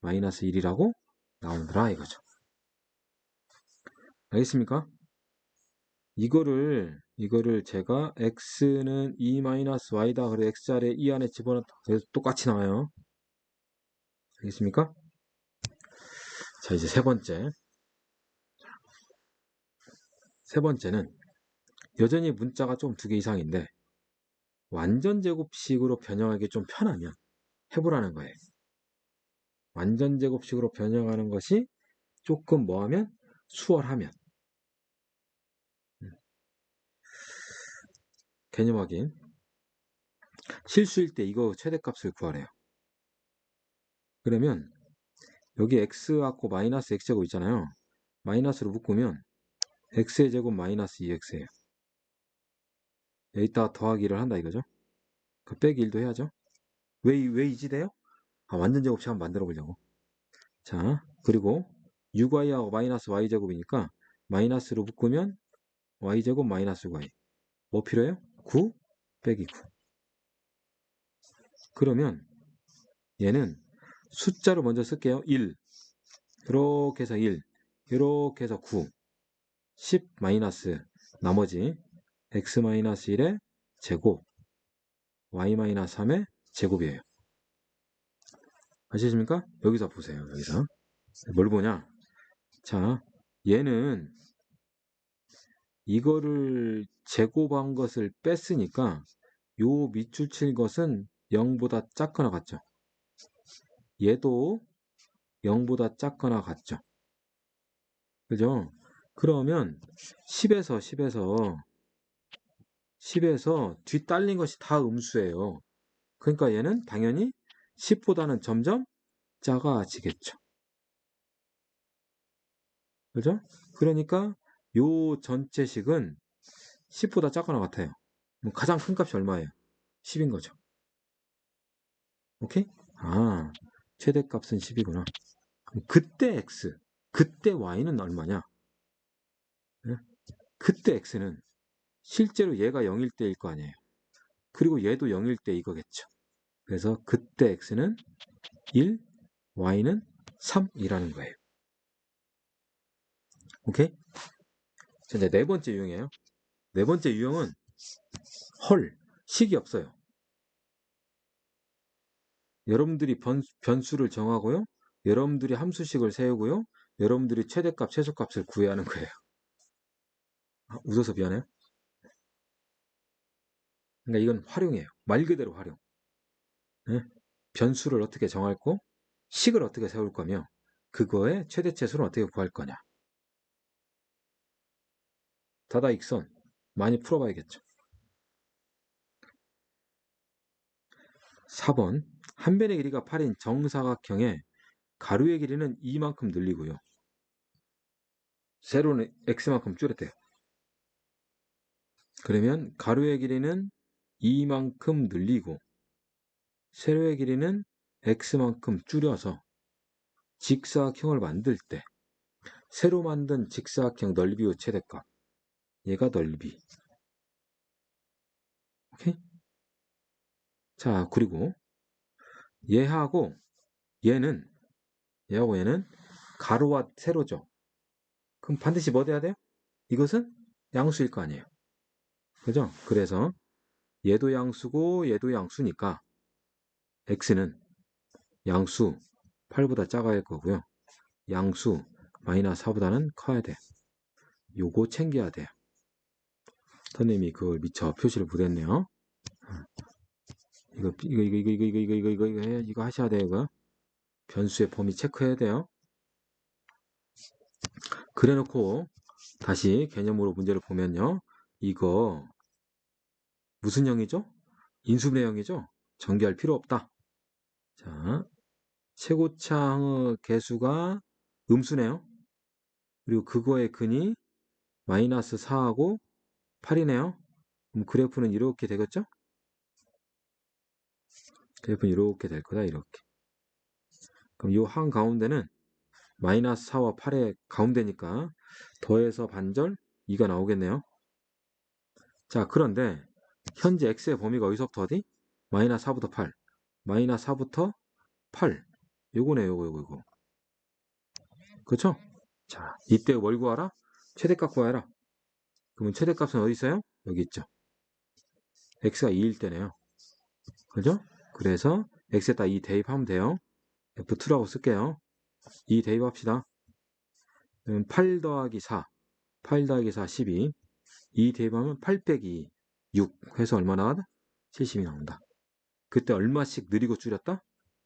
마이너스 1이라고 나오더라 이거죠. 알겠습니까? 이거를 제가 x는 2-y다. 그래서 x자리에 2 안에 집어넣다. 그래서 똑같이 나와요. 알겠습니까? 자, 이제 세 번째는 여전히 문자가 좀 2개 이상인데 완전 제곱식으로 변형하기 좀 편하면 해보라는 거예요. 완전 제곱식으로 변형하는 것이 조금 뭐하면 수월하면 개념 확인. 실수일 때 이거 최대값을 구하래요. 그러면 여기 x하고 마이너스 x제곱 있잖아요. 마이너스로 묶으면 x의 제곱 마이너스 2x예요. 여기다가 더하기를 한다 이거죠. 그 빼기 1도 해야죠. 왜 이지돼요? 아, 완전 제곱식 한번 만들어 보려고. 자, 그리고 6y하고 마이너스 y제곱이니까 마이너스로 묶으면 y제곱 마이너스 y. 뭐 필요해요? 9 빼기 9. 그러면 얘는 숫자로 먼저 쓸게요. 1. 이렇게 해서 1. 이렇게 해서 9. 10 마이너스 나머지 x 마이너스 1의 제곱 y 마이너스 3의 제곱이에요. 아시십니까? 여기서 보세요. 여기서 뭘 보냐? 자, 얘는 이거를 제곱한 것을 뺐으니까 요 밑줄 칠 것은 0보다 작거나 같죠. 얘도 0보다 작거나 같죠. 그죠? 그러면 10에서 뒤 딸린 것이 다 음수예요. 그러니까 얘는 당연히 10보다는 점점 작아지겠죠. 그죠? 그러니까 요 전체식은 10보다 작거나 같아요. 가장 큰 값이 얼마예요? 10인 거죠. 오케이? 아, 최대값은 10이구나. 그때 x, 그때 y는 얼마냐? 네? 그때 x는 실제로 얘가 0일 때일 거 아니에요. 그리고 얘도 0일 때 이거겠죠. 그래서 그때 x는 1, y는 3이라는 거예요. 오케이? 자, 이제 네 번째 유형이에요. 네 번째 유형은 헐, 식이 없어요. 여러분들이 변수를 정하고요. 여러분들이 함수식을 세우고요. 여러분들이 최대값, 최소값을 구해야 하는 거예요. 아, 웃어서 미안해요. 그러니까 이건 활용이에요. 말 그대로 활용. 네? 변수를 어떻게 정할 거, 식을 어떻게 세울 거며, 그거의 최대치수를 어떻게 구할 거냐. 다다익선 많이 풀어봐야겠죠. 4번 한 변의 길이가 8인 정사각형의 가로의 길이는 이만큼 늘리고요. 세로는 x만큼 줄였대요. 그러면 가로의 길이는 이만큼 늘리고 세로의 길이는 x만큼 줄여서 직사각형을 만들 때 새로 만든 직사각형 넓이의 최대값, 얘가 넓이. 오케이? 자, 그리고 얘하고 얘는 가로와 세로죠. 그럼 반드시 뭐 돼야 돼요? 이것은 양수일 거 아니에요. 그죠? 그래서 얘도 양수고 얘도 양수니까 x는 양수 8보다 작아야 할 거고요. 양수 마이너스 4보다는 커야 돼. 요거 챙겨야 돼요. 선생님이 그걸 미처 표시를 못했네요. 이거 하셔야 돼요. 이거 변수의 범위 체크해야 돼요. 그래 놓고 다시 개념으로 문제를 보면요. 이거 무슨 형이죠? 인수분해 형이죠? 전개할 필요 없다. 자, 최고차항의 개수가 음수네요. 그리고 그거의 근이 마이너스 4하고 8이네요. 그럼 그래프는 이렇게 되겠죠? 그래프는 이렇게 될 거다. 이렇게. 그럼 이 한 가운데는 마이너스 4와 8의 가운데니까 더해서 반절 2가 나오겠네요. 자, 그런데 현재 x의 범위가 어디서부터 어디? 마이너스 4부터 8. 마이너스 4부터 8. 요거네, 요거. 그렇죠? 자, 이때 뭘 구하라? 최대값 구하라. 그러면 최대값은 어디 있어요? 여기 있죠. x가 2일 때네요. 그죠? 그래서 x에다 2 대입하면 돼요. F2라고 쓸게요. 2 대입합시다. 8 더하기 4. 8 더하기 4, 12. 2 대입하면 8 빼기 6 해서 얼마 나와다? 70이 나온다. 그때 얼마씩 느리고 줄였다?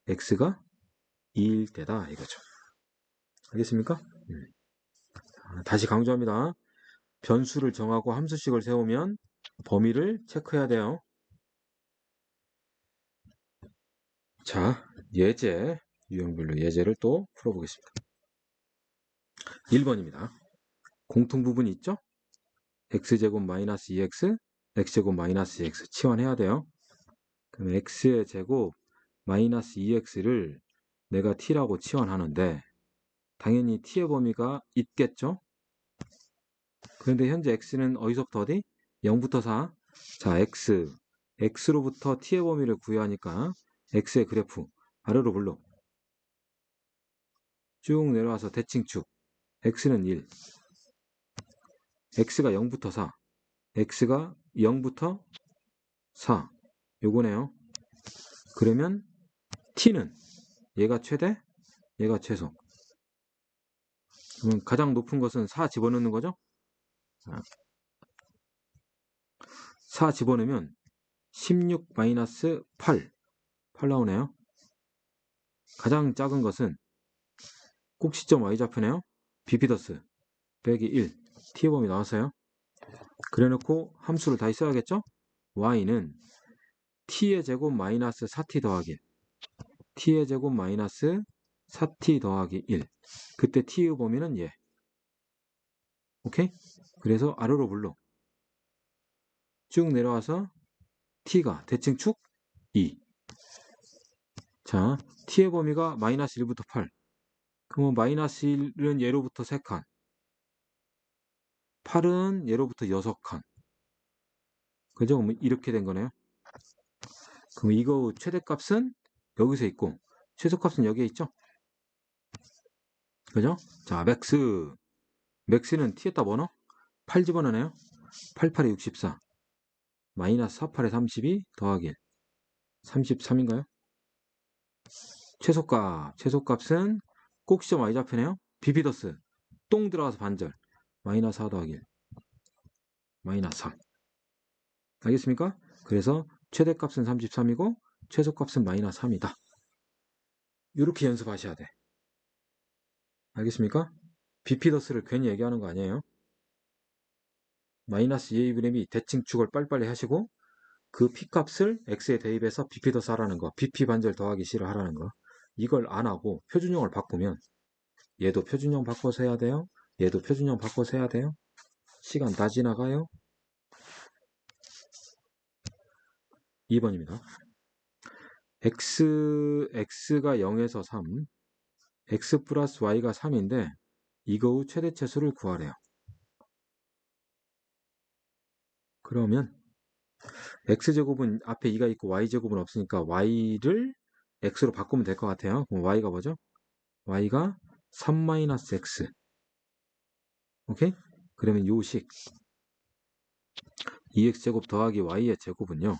x가 2일 때다 이거죠. 알겠습니까? 다시 강조합니다. 변수를 정하고 함수식을 세우면 범위를 체크해야 돼요. 자, 예제, 유형별로 예제를 또 풀어보겠습니다. 1번입니다. 공통부분이 있죠? x제곱 마이너스 2x, x제곱 마이너스 2x 치환해야 돼요. 그럼 x의 제곱 마이너스 2x를 내가 t라고 치환하는데 당연히 t의 범위가 있겠죠? 그런데 현재 x는 어디서부터 어디? 0부터 4. 자, x로부터 t의 범위를 구해하니까 x의 그래프 아래로 불러. 쭉 내려와서 대칭축. x는 1. x가 0부터 4. x가 0부터 4. 요거네요. 그러면 t는 얘가 최대, 얘가 최소. 그러면 가장 높은 것은 4 집어넣는 거죠? 4 집어넣으면 16 마이너스 8 나오네요. 가장 작은 것은 꼭지점 y좌표네요. 비피더스 빼기 1 t의 범위 나왔어요. 그래놓고 함수를 다시 써야겠죠? y는 t의 제곱 마이너스 4t 더하기 1 t의 제곱 마이너스 4t 더하기 1 그때 t의 범위는 얘. 오케이? 그래서 아래로 불러 쭉 내려와서 t가 대칭축 2. 자, t의 범위가 마이너스 1부터 8. 그러면 마이너스 1은 얘로부터 3칸. 8은 얘로부터 6칸. 그죠? 그럼 이렇게 된 거네요. 그럼 이거 최대값은 여기서 있고 최소값은 여기에 있죠? 그죠? 자, 맥스는 t에다 뭐 넣어? 8 집어넣네요. 8, 8에 64. 마이너스 4, 8에 32 더하기 1. 33인가요? 최소값은 꼭지점 y좌표네요. 비피더스 똥 들어가서 반절. 마이너스 4 더하기 1. 마이너스 3. 알겠습니까? 그래서 최대값은 33이고 최소값은 마이너스 3이다. 이렇게 연습하셔야 돼. 알겠습니까? 비피더스를 괜히 얘기하는 거 아니에요. 마이너스 2a분의 b 대칭축을 빨리빨리 하시고 그 p값을 x에 대입해서 비피더스 하라는 거, bp 반절 더하기 c를 하라는 거. 이걸 안 하고 표준형을 바꾸면 얘도 표준형 바꿔서 해야 돼요. 얘도 표준형 바꿔서 해야 돼요. 시간 다 지나가요. 2번입니다. x가 0에서 3, x 플러스 y가 3인데 이거 후 최대치수를 구하래요. 그러면 x제곱은 앞에 2가 있고 y제곱은 없으니까 y를 x로 바꾸면 될 것 같아요. 그럼 y가 뭐죠? y가 3-x. 오케이? 그러면 요식 2x제곱 더하기 y의 제곱은요.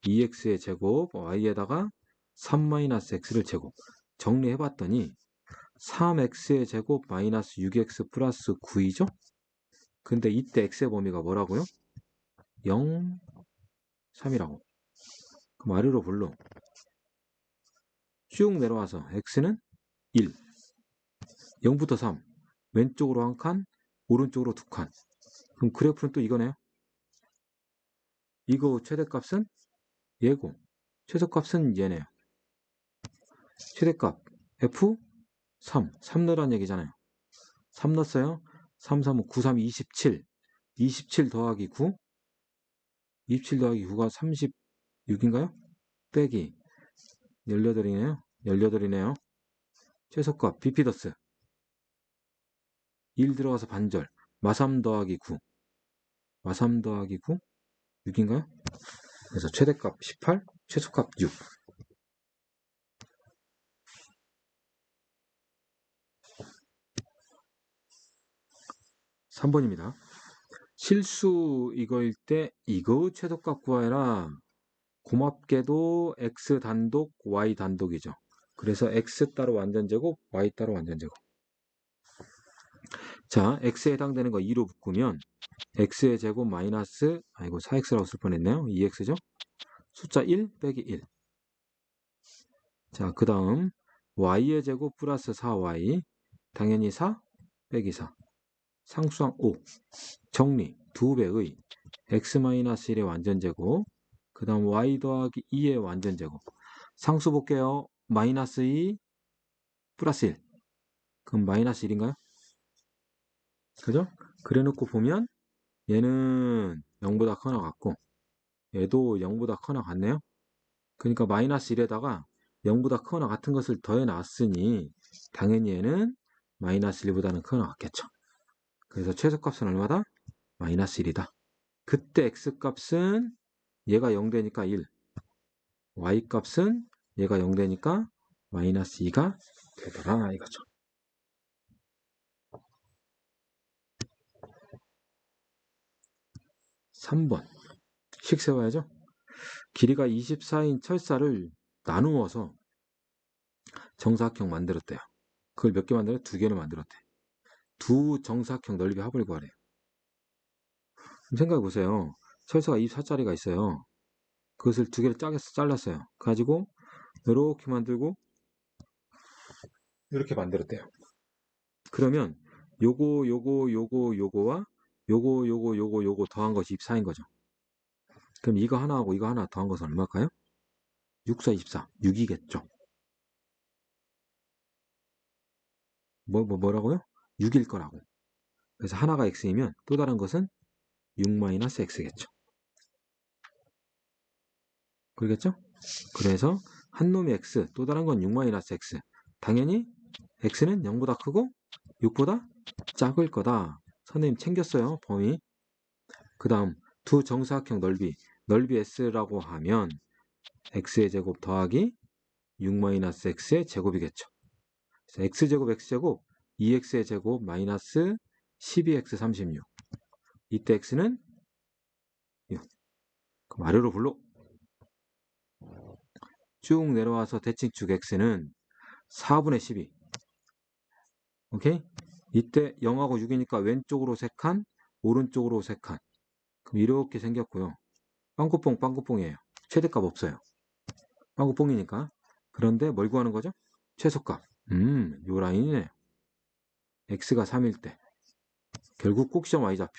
2x의 제곱 y에다가 3-x를 제곱. 정리해봤더니 3x의 제곱 마이너스 6x 플러스 9이죠? 근데 이때 x의 범위가 뭐라고요? 0, 3이라고. 그럼 아래로 불러. 쭉 내려와서 x는 1, 0부터 3, 왼쪽으로 한 칸, 오른쪽으로 두 칸. 그럼 그래프는 또 이거네요. 이거 최대값은 얘고, 최소값은 얘네요. 최대값 f 3 넣으란 얘기잖아요. 3 넣었어요. 3, 3, 9, 3, 27. 27 더하기 9. 27 더하기 9가 36인가요? 빼기 18이네요. 18이네요. 최소값 비피더스 1 들어가서 반절. 마3 더하기 9. 마3 더하기 9 6인가요? 그래서 최대값 18, 최소값 6. 3번입니다. 실수 이거일 때 이거 최소값 구하라. 고맙게도 x 단독, y 단독이죠. 그래서 x 따로 완전제곱, y 따로 완전제곱. 자, x에 해당되는 거 2로 묶으면 x의 제곱 마이너스, 아이고 4x라고 쓸 뻔했네요. 2x죠. 숫자 1 빼기 1. 자, 그 다음 y의 제곱 플러스 4y. 당연히 4 빼기 4. 상수항 5. 정리 2배의 x-1의 완전제곱. 그 다음 y 더하기 2의 완전제곱. 상수 볼게요. 마이너스 2 플러스 1. 그럼 마이너스 1인가요? 그죠? 그래 놓고 보면 얘는 0보다 커나 같고 얘도 0보다 커나 같네요. 그러니까 마이너스 1에다가 0보다 커나 같은 것을 더해 놨으니 당연히 얘는 마이너스 1보다는 커나 같겠죠. 그래서 최소값은 얼마다? 마이너스 1이다. 그때 x값은 얘가 0 되니까 1, y값은 얘가 0 되니까 마이너스 2가 되더라 이거죠. 3번 식 세워야죠. 길이가 24인 철사를 나누어서 정사각형 만들었대요. 그걸 몇 개 만들어요? 2개를 만들었대. 두 정사각형 넓이 합을 구하래요. 생각해 보세요. 철사가 24짜리가 있어요. 그것을 2개를 잘랐어요. 가지고 이렇게 만들고 이렇게 만들었대요. 그러면 요거와 요거 더한 것이 24인 거죠. 그럼 이거 하나하고 이거 하나 더한 것은 얼마일까요? 6, 4, 24. 6이겠죠. 뭐라고요? 6일 거라고. 그래서 하나가 x이면 또 다른 것은 6-x겠죠. 그러겠죠? 그래서 한 놈이 x, 또 다른 건 6-x. 당연히 x는 0보다 크고 6보다 작을 거다. 선생님 챙겼어요, 범위. 그 다음 두 정사각형 넓이 s라고 하면 x의 제곱 더하기 6-x의 제곱이겠죠. 그래서 x제곱 x제곱 2x의 제곱 마이너스 12x 36. 이때 x는 6. 그럼 아래로 불러. 쭉 내려와서 대칭축 x는 4분의 12. 오케이? 이때 0하고 6이니까 왼쪽으로 3칸, 오른쪽으로 3칸. 그럼 이렇게 생겼고요. 빵꾸뽕이에요. 최대값 없어요. 빵꾸뽕이니까. 그런데 뭘 구하는 거죠? 최소값. 요 라인이네요. x가 3일 때. 결국 꼭 시험 Y좌표.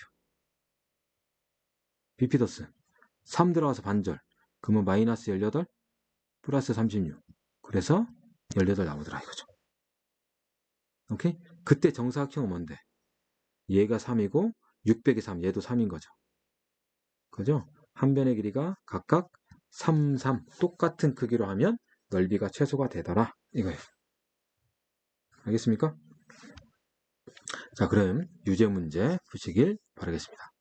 비피더스. 3 들어가서 반절. 그러면 마이너스 18, 플러스 36. 그래서 18 나오더라 이거죠. 오케이? 그때 정사각형은 뭔데? 얘가 3이고 600이 3, 얘도 3인 거죠. 그죠? 한 변의 길이가 각각 3, 3 똑같은 크기로 하면 넓이가 최소가 되더라 이거예요. 알겠습니까? 자, 그럼 유제 문제 푸시길 바라겠습니다.